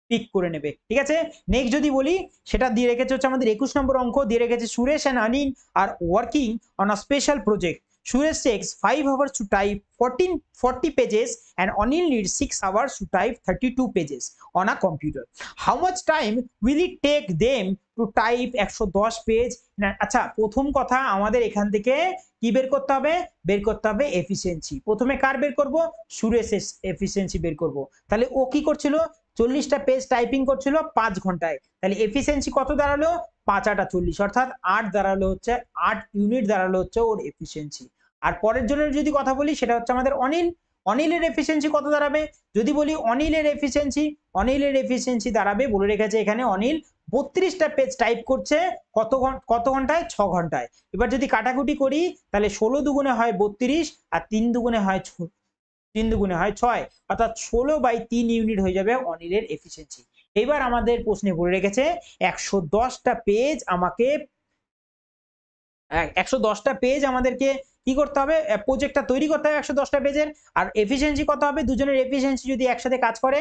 পিক করে নেবে। ঠিক আছে, নেক্সট যদি বলি, সেটা দিয়ে রেখেছে হচ্ছে আমাদের 21 নম্বর অঙ্ক দিয়ে রেখেছে, Suresh and Anil are working on a special project. Suresh takes 5 hours to type 40 pages and Anil needs 6 hours to type 32 pages on a computer. How much time will it take them to type 110 page? আচ্ছা, প্রথম কথা আমাদের এখান থেকে কি বের করতে হবে, বের করতে হবে এফিসিয়েন্সি। প্রথমে কার বের করব, সুরেশের এফিসিয়েন্সি বের করব। তাহলে ও কি করছিল, 40টা পেজ টাইপিং করছিল 5 ঘন্টায়, তাহলে এফিসিয়েন্সি কত দাঁড়ালো, 5 × 8 = 40, অর্থাৎ 8 দাঁড়ালো হচ্ছে 8 ইউনিট দাঁড়ালো হচ্ছে ওর এফিসিয়েন্সি। আর পরের জনের যদি কথা বলি, সেটা হচ্ছে আমাদের অনিলের এফিসিয়েন্সি কত দাঁড়াবে, যদি বলি অনিলের এফিসিয়েন্সি দাঁড়াবে, বলে রেখেছে এখানে অনিল 32টা পেজ টাইপ করছে কত ঘন্টায়, 6 ঘন্টায়। এবার যদি কাটাকুটি করি, তাহলে 16 দুগুণে হয় 32, আর 3 দুগুণে হয় 6, অর্থাৎ 16/3 ইউনিট হয়ে যাবে অনিলের এফিসিয়েন্সি। এবার আমাদের প্রশ্নে বলে রেখেছে 110টা পেজ আমাকে 110টা পেজ আমাদেরকে কি করতে হবে, প্রজেক্টটা তৈরি করতে হবে 110টা পেজের। আর এফিসিয়েন্সি কত হবে, দুজনের এফিসিয়েন্সি যদি একসাথে কাজ করে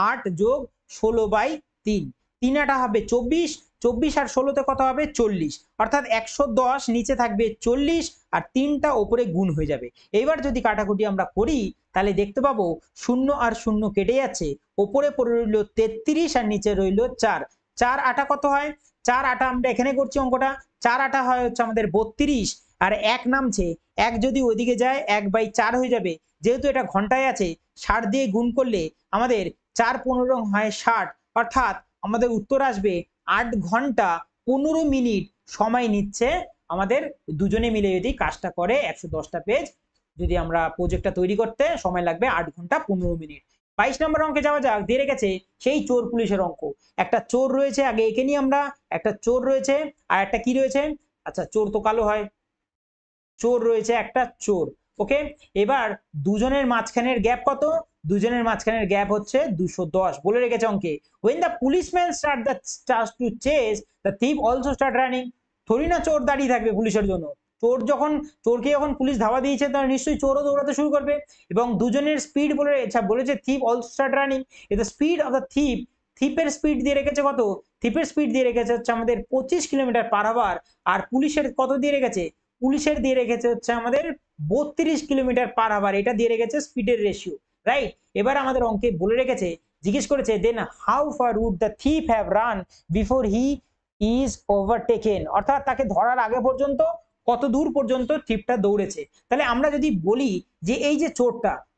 8 + 16/3, 3 8 হবে 24, 24 আর 16তে কত হবে 40, অর্থাৎ 110 নিচে থাকবে 40, আর 3টা ওপরে গুণ হয়ে যাবে। এবার যদি কাটাকুটি আমরা করি, তাহলে দেখতে পাবো 0 আর 0 কেটে যাচ্ছে, ওপরে পড়ে রইল 33 আর নিচে রইল 4, 4 8 কত হয়, 4 8 আমরা এখানে করছি অঙ্কটা, 4 8 হয় হচ্ছে আমাদের 32, আর 1 নামছে, 1 যদি ওইদিকে যায় 1/4 হয়ে যাবে, যেহেতু এটা ঘন্টায় আছে 60 দিয়ে গুণ করলে আমাদের 4 15 হয় 60, অর্থাৎ আমাদের উত্তর আসবে 8 ঘন্টা 15 মিনিট সময় নিচ্ছে আমাদের দুজনে মিলে যদি কাজটা করে 110টা পেজ যদি আমরা প্রজেক্টটা তৈরি করতে সময় লাগবে 8 ঘন্টা 15 মিনিট। 22 নম্বর অঙ্কে যাওয়া যাক, দিয়ে রেখেছে সেই চোর পুলিশের অঙ্ক। একটা চোর রয়েছে, আগে একে নিয়ে আমরা, একটা চোর রয়েছে আর একটা কি রয়েছে, আচ্ছা চোর তো কালো হয়, চোর রয়েছে একটা চোর, ওকে। এবার দুজনের মাঝখানের গ্যাপ কত, দুজনের মাঝখানের গ্যাপ হচ্ছে 210, বলে রেখেছে অঙ্কে when the policeman starts to chase the thief also start running। থোড়ি না চোর দাঁড়িয়ে থাকবে পুলিশের জন্য, চোরকে যখন পুলিশ ধাওয়া দিয়েছে তখন নিশ্চয়ই চোরও দৌড়াতে শুরু করবে। এবং দুজনের স্পিড বলেছে thief also start running. The speed of the থিপের স্পিড দিয়ে রেখেছে কত? থিপের স্পিড দিয়ে রেখেছে হচ্ছে আমাদের 25 কিলোমিটার পার আওয়ার। আর পুলিশের কত দিয়ে রেখেছে? পুলিশের দিয়ে রেখেছে হচ্ছে আমাদের 32 কিলোমিটার পার আওয়ার। এটা দিয়ে রেখেছে স্পিডের রেশিও, রাইট। এবার আমাদের অঙ্কে বলে রেখেছে, জিজ্ঞেস করেছে then how far would the thief have run before he is overtaken, অর্থাৎ তাকে ধরার আগে পর্যন্ত কত দূর পর্যন্ত থিপটা দৌড়েছে। তাহলে আমরা যদি বলি যে এই যে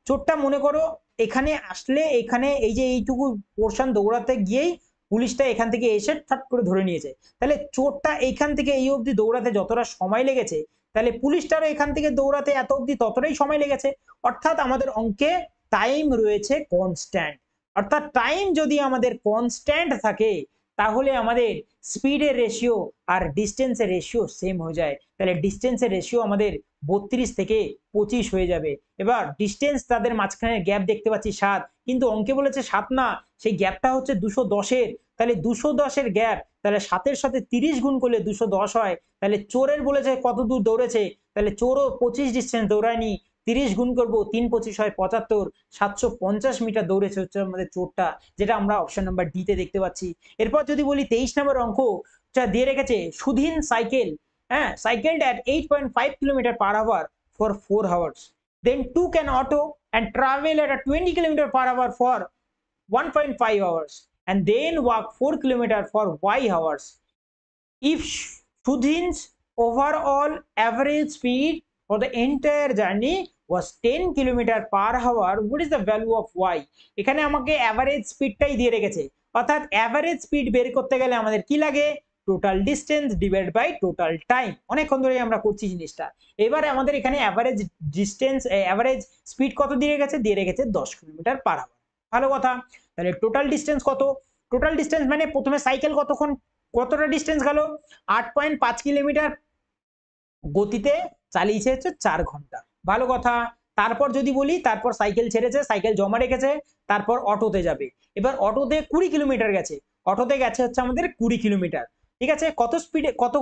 চোরটা মনে করো এখানে আসলে এখানে এই যে এইটুকু পোর্শন দৌড়াতে গিয়েই পুলিশটা এখান থেকে এসে ঠট করে ধরে নিয়েছে। তাহলে চোরটা এইখান থেকে এই অবধি দৌড়াতে যতটা সময় লেগেছে, তাহলে পুলিশটারও এখান থেকে দৌড়াতে এত অবধি ততটাই সময় লেগেছে। অর্থাৎ আমাদের অঙ্কে টাইম রয়েছে কনস্ট্যান্ট। অর্থাৎ টাইম যদি আমাদের কনস্ট্যান্ট থাকে তাহলে আমাদের স্পিডের রেশিও আর ডিস্টেন্সের রেশিও সেম হয়ে যায়। তাহলে ডিস্টেন্সের রেশিও আমাদের 32 থেকে 25 হয়ে যাবে। এবার ডিস্টেন্স তাদের মাঝখানে গ্যাপ দেখতে পাচ্ছি 7, কিন্তু অঙ্কে বলেছে 7 না, সেই গ্যাপটা হচ্ছে 210-এর। তাহলে 210-এর গ্যাপ, তাহলে 7-এর সাথে 30 গুণ করলে 210 হয়। তাহলে চোরের বলেছে কত দূর দৌড়েছে, তাহলে চোরও 25 ডিস্টেন্স দৌড়ায়নি, 30 গুণ করবো 3 25 হয় 75, 750 মিটার দৌড়েছে হচ্ছে আমাদের চোরটা, যেটা আমরা অপশন নাম্বার ডি তে দেখতে পাচ্ছি। এরপর যদি বলি 23 নম্বর অঙ্ক দিয়ে রেখেছে Sudhin cycled at 8.5 kilometre per hour for 4 hours, then took an auto and travel at a 20 kilometer per hour for 1.5 hours, and then walk 4 kilometer for y hours. If Sudhin's overall average speed for the entire journey was 10 kilometer per hour, what is the value of y? এখানে আমাকে average স্পিডটাই দিয়ে রেখেছে। অর্থাৎ average speed বের করতে গেলে আমাদের কি লাগে? Total distance divide by total time. অনেকক্ষণ ধরে আমরা করছি জিনিসটা। এবারে আমাদের এখানে অ্যাভারেজ স্পিড কত দিয়ে রেখেছে? দিয়ে রেখেছে 10 কিলোমিটার পার আওয়ার। ভালো কথা। তাহলে টোটাল ডিস্টেন্স কত? টোটাল ডিস্টেন্স মানে প্রথমে সাইকেল কতটা ডিস্টেন্স গেল? 8.5 কিলোমিটার গতিতে চালিয়েছে হচ্ছে 4 ঘন্টা। ভালো কথা। তারপর যদি বলি, তারপর সাইকেল ছেড়েছে, সাইকেল জমা রেখেছে, তারপর অটোতে যাবে। এবার অটোতে 20 কিলোমিটার গেছে, অটোতে গেছে হচ্ছে আমাদের 20 কিলোমিটার। ঠিক আছে, কত স্পিডে, কত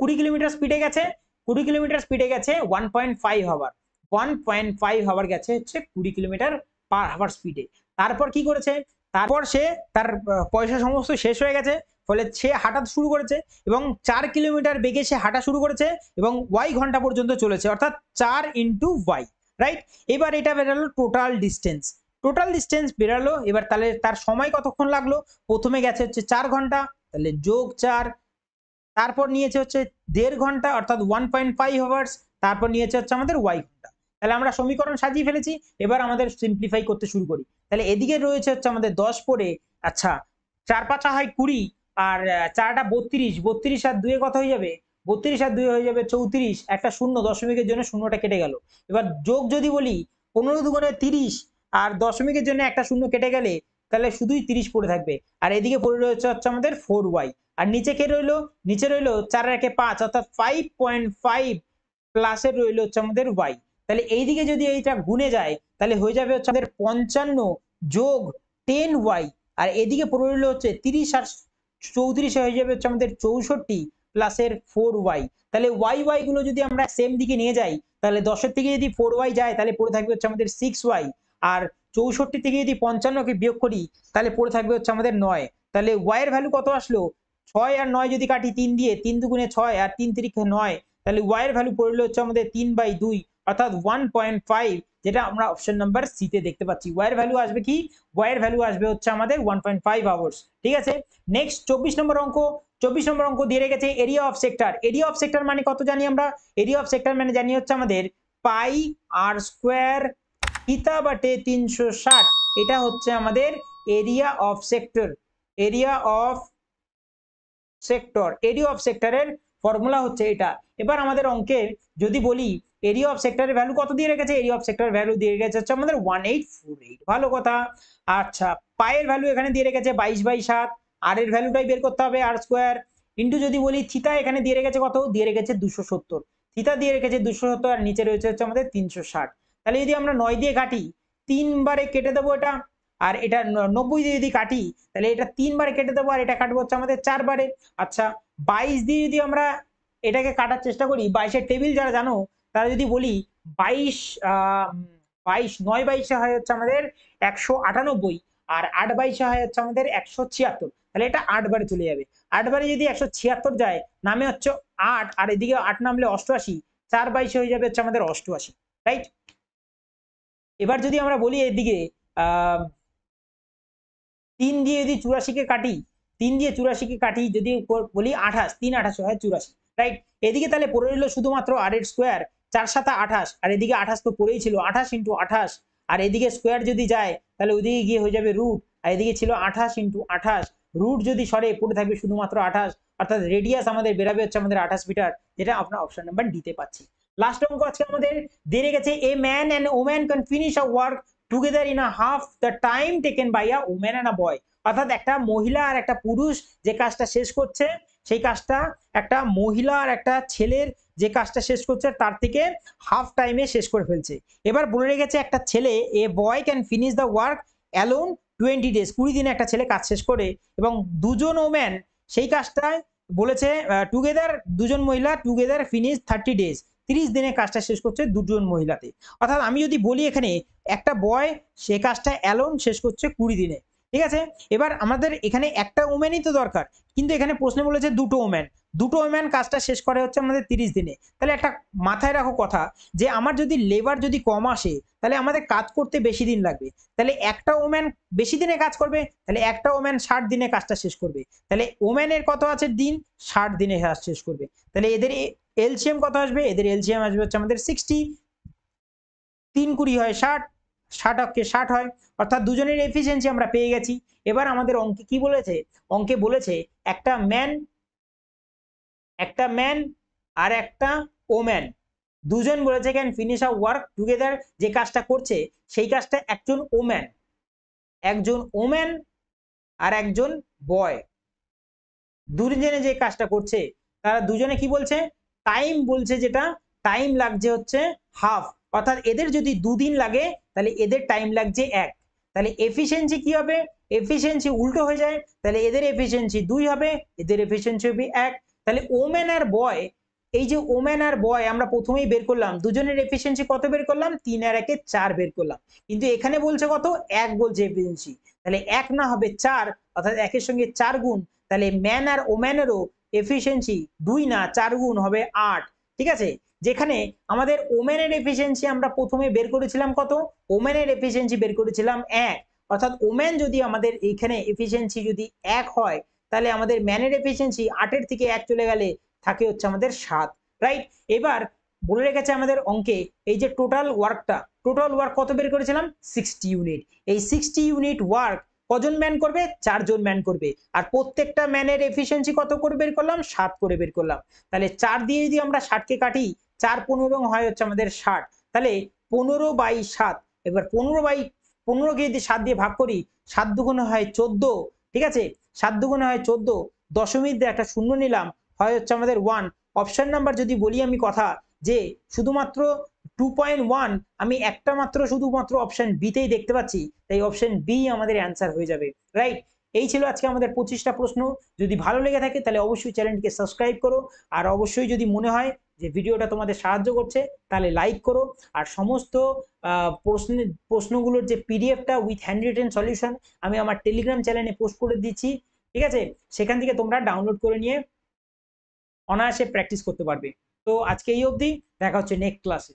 20 কিলোমিটার স্পিডে গেছে? 20 কিলোমিটার স্পিডে গেছে 1.5 আওয়ার। 1.5 আওয়ার গেছে হচ্ছে 20 কিলোমিটার পার আওয়ার স্পিডে। তারপর কি করেছে? তারপর সে তার পয়সা সমস্ত শেষ হয়ে গেছে, ফলে সে হাঁটা শুরু করেছে এবং 4 কিলোমিটার বেগে সে হাঁটা শুরু করেছে এবং y ঘন্টা পর্যন্ত চলেছে, অর্থাৎ 4 ইন্টু y, রাইট। এবার এটা বেরালো টোটাল ডিস্টেন্স বেরালো। এবার তাহলে তার সময় কতক্ষণ লাগলো? প্রথমে গেছে হচ্ছে 4 ঘন্টা, তাহলে যোগ 4, তারপর নিয়েছে হচ্ছে 1.5 ঘন্টা অর্থাৎ 1.5 আওয়ার্স, তারপর নিয়েছে হচ্ছে আমাদের y ঘন্টা। তাহলে আমরা সমীকরণ সাজিয়ে ফেলেছি। এবার আমাদের সিম্পলিফাই করতে শুরু করি। তাহলে এদিকে রয়েছে হচ্ছে আমাদের 10 পড়ে, আচ্ছা 4 5 হয় 20 আর 4টা 32, 32 আর 2 কত হয়ে যাবে? 32 আর 2 হয়ে যাবে 34, একটা শূন্য দশমিকের জন্য শূন্যটা কেটে গেল। এবার যোগ যদি বলি 15 দুগুণে 30 আর দশমিকের জন্য একটা শূন্য কেটে গেলে তাহলে শুধুই 30 পড়ে থাকবে। আর এদিকে পড়ে রয়েছে হচ্ছে আমাদের 4y, আর নিচে কে রইলো? নিচে রইলো 4 আর 1 5 অর্থাৎ 5.5 প্লাসে রইলো হচ্ছে আমাদের y। তাহলে এইদিকে যদি এইটা গুণে যায় তাহলে হয়ে যাবে হচ্ছে আমাদের 55 যোগ 10y, আর এদিকে পড়ে রইলো হচ্ছে 30 আর 34 হয়ে যাবে হচ্ছে আমাদের 64 প্লাসের 4y। তাহলে y গুলো যদি আমরা সেম দিকে নিয়ে যাই, তাহলে 10-এর থেকে যদি 4y যায় তাহলে পড়ে থাকবে হচ্ছে আমাদের 6y, আর 64 থেকে যদি 55কে বিয়োগ করি তাহলে পড়ে থাকবে হচ্ছে আমাদের 9। তাহলে y এর ভ্যালু কত আসলো? 6 আর 9 যদি কাটি 3 দিয়ে, 3 দুগুণে 6 আর 3 তিরিকে 9, তাহলে y এর ভ্যালু পড়লো হচ্ছে আমাদের 3/2 অর্থাৎ 1.5, যেটা আমরা অপশন নাম্বার সি তে দেখতে পাচ্ছি। y এর ভ্যালু আসবে কি? y এর ভ্যালু আসবে হচ্ছে আমাদের 1.5 আওয়ার্স। ঠিক আছে, নেক্সট 24 নম্বর অঙ্ক। 24 নম্বর অঙ্ক দিয়ে রেখেছে area of sector. Area of sector মানে কত জানি আমরা? এরিয়া অফ সেক্টর মানে জানি হচ্ছে আমাদের পাই আর স্কোয়ার থিটা বাটে 360। এটা হচ্ছে আমাদের area of sector. Area of সেক্টরের ফর্মুলা হচ্ছে এটা। এবার আমাদের অঙ্কে যদি বলি এরিয়া অফ সেক্টরের ভ্যালু কত দিয়ে রেখেছে? এরিয়া অফ সেক্টরের ভ্যালু দিয়ে রেখেছে হচ্ছে আমাদের 1848। ভালো কথা। আচ্ছা, পায়ের ভ্যালু এখানে দিয়ে রেখেছে 22/7, আর এর ভ্যালুটাই বের করতে হবে আর স্কোয়ার ইন্টু যদি বলি থিটা এখানে দিয়ে রেখেছে কত? দিয়ে রেখেছে 270। থিটা দিয়ে রেখেছে 270 আর নিচে রয়েছে হচ্ছে আমাদের 360। তাহলে যদি আমরা 9 দিয়ে কাটি, 3 বারে কেটে দেবো এটা, আর এটা 90 দিয়ে যদি কাটি তাহলে এটা 3 বারে কেটে দেবো আর এটা কাটবো হচ্ছে আমাদের 4 বারে। আচ্ছা, 22 দিয়ে যদি আমরা এটাকে কাটার চেষ্টা করি, 22-এর টেবিল যারা জানো তারা যদি বলি 22 22 9-22 হয় হচ্ছে আমাদের 198, আর 8-22 হয় হচ্ছে আমাদের 176। তাহলে এটা 8 বারে চলে যাবে। 8 বারে যদি 176 যায়, নামে হচ্ছে 8, আর এদিকে 8 নামলে 88, 4-22 হয়ে যাবে হচ্ছে আমাদের 88, রাইট। এবার যদি আমরা বলি এদিকে 3 দিয়ে যদি 84-কে কাটি, 3 দিয়ে 84-কে কাটি যদি বলি 28, 3 28 হয় 84, রাইট। এদিকে তাহলে পড়ে রইল শুধুমাত্র আর এর স্কোয়ার, 4 7 28, আর এদিকে 28 তো পড়েই ছিল, 28 × 28, আর এদিকে স্কোয়ার যদি যায় তাহলে ওইদিকে গিয়ে হয়ে যাবে রুট, আর এদিকে ছিল 28 × 28, রুট যদি সরে পড়ে থাকবে শুধুমাত্র 28, অর্থাৎ রেডিয়াস আমাদের বেরাবে হচ্ছে আমাদের 28 মিটার, যেটা আপনার অপশন নাম্বার ডিতে পাচ্ছি। লাস্ট অঙ্ক আজকে আমাদের দিয়ে রেখেছে, a man and woman can finish a work together in a half the time taken by a woman and a boy. অর্থাৎ একটা মহিলা আর একটা পুরুষ যে কাজটা শেষ করছে, সেই কাজটা একটা মহিলা আর একটা ছেলের যে কাজটা শেষ করছে তার থেকে হাফ টাইমে শেষ করে ফেলছে। এবার বলে রেখেছে একটা ছেলে, a boy can finish the work alone 20 days, 20 দিনে একটা ছেলে কাজ শেষ করে, এবং দুজন ওম্যান সেই কাজটায় বলেছে টুগেদার, দুজন মহিলা টুগেদার ফিনিশ 30 days, 30 দিনে কাজটা শেষ করছে দুজন মহিলাতে। অর্থাৎ আমি যদি বলি এখানে একটা বয় সে কাজটা অ্যালোন শেষ করছে 20 দিনে, ঠিক আছে। এবার আমাদের এখানে একটা ওম্যানই তো দরকার, কিন্তু এখানে প্রশ্নে বলেছে দুটো ওম্যান, দুটো ওম্যান কাজটা শেষ করে হচ্ছে আমাদের 30 দিনে। তাহলে একটা মাথায় রাখো কথা, যে আমার যদি লেবার যদি কম আসে তাহলে আমাদের কাজ করতে বেশি দিন লাগবে। তাহলে একটা ওম্যান বেশি দিনে কাজ করবে, তাহলে একটা ওম্যান 60 দিনে কাজটা শেষ করবে। তাহলে ওম্যানের কত আছে দিন, 60 দিনে কাজ শেষ করবে। তাহলে এদের এলসিএম কত আসবে, এদের এলসিএম আসবে হচ্ছে আমাদের 60, 3 20 হয় 60, 60 অক্ষে 60 হয়, অর্থাৎ দুজনের এফিসিয়েন্সি আমরা পেয়ে গেছি। এবার আমাদের অঙ্কে কি বলেছে, অঙ্কে বলেছে একটা ম্যান আর একটা ওম্যান, দুজন বলেছে can finish a work together, যে কাজটা করছে সেই কাজটা একজন ওম্যান আর একজন বয়, দুজনে যে কাজটা করছে তারা দুজনে কি বলছে, টাইম বলছে, যেটা টাইম লাগছে হচ্ছে হাফ, অর্থাৎ এদের যদি 2 দিন লাগে তাহলে এদের টাইম লাগছে 1। তাহলে এফিসিয়েন্সি কি হবে, এফিসিয়েন্সি উল্টো হয়ে যায়, তাহলে এদের এফিসিয়েন্সি 2 হবে, এদের এফিসিয়েন্সি হবে 1। তাহলে ওম্যান আর বয়, এই যে ওম্যান আর বয় আমরা প্রথমেই বের করলাম, দুজনের এফিসিয়েন্সি কত বের করলাম, 3 আর 1 4 বের করলাম, কিন্তু এখানে বলছে কত, 1 বলছে এফিসিয়েন্সি, তাহলে 1 না হবে 4, অর্থাৎ 1 এর সঙ্গে 4 গুণ, তাহলে ম্যান আর ওম্যানেরও এফিসিয়েন্সি 2 না 4 গুণ হবে 8, ঠিক আছে। যেখানে আমাদের ওম্যানের এফিসিয়েন্সি আমরা প্রথমে বের করেছিলাম কত, ওম্যানের এফিসিয়েন্সি বের করেছিলাম 1, অর্থাৎ ওম্যান যদি আমাদের এইখানে এফিসিয়েন্সি যদি 1 হয়, তাহলে আমাদের ম্যানের এফিসিয়েন্সি 8 এর থেকে 1 চলে গেলে থাকে হচ্ছে আমাদের 7, রাইট। এবার বলে রেখেছে আমাদের অঙ্কে, এই যে টোটাল ওয়ার্ক কত বের করেছিলাম, 60 ইউনিট। এই 60 ইউনিট ওয়ার্ক কজন ম্যান করবে, 4 জন ম্যান করবে, আর প্রত্যেকটা ম্যানের এফিসিয়েন্সি কত করে বের করলাম, 7 করে বের করলাম। তাহলে 4 দিয়ে যদি আমরা 60-কে কাটি, 4 15 হয় হচ্ছে আমাদের 60, তাহলে 15/7। এবার 15/15কে যদি 7 দিয়ে ভাগ করি, 7 দুগুণে হয় 14, ঠিক আছে, 7 দুগুণে হয় 14, দশমিক দিয়ে একটা শূন্য নিলাম, হয় হচ্ছে আমাদের 1। অপশন নাম্বার যদি বলি আমি কথা, যে শুধুমাত্র 2.1 আমি একটা মাত্র শুধুমাত্র অপশন বিতেই দেখতে পাচ্ছি, তাই অপশন বি আমাদের অ্যান্সার হয়ে যাবে, রাইট। এই ছিল আজকে আমাদের 25টা প্রশ্ন। যদি ভালো লেগে থাকে তাহলে অবশ্যই চ্যানেলটিকে সাবস্ক্রাইব করো, আর অবশ্যই যদি মনে হয় যে ভিডিওটা তোমাদের সাহায্য করছে তাহলে লাইক করো, আর সমস্ত প্রশ্নগুলোর যে পিডিএফটা উইথ হ্যান্ড রিটেন সলিউশন আমি আমার টেলিগ্রাম চ্যানেলে পোস্ট করে দিচ্ছি, ঠিক আছে, সেখান থেকে তোমরা ডাউনলোড করে নিয়ে অনায়াসে প্র্যাকটিস করতে পারবে। তো আজকে এই অবধি, দেখা হচ্ছে নেক্সট ক্লাসে।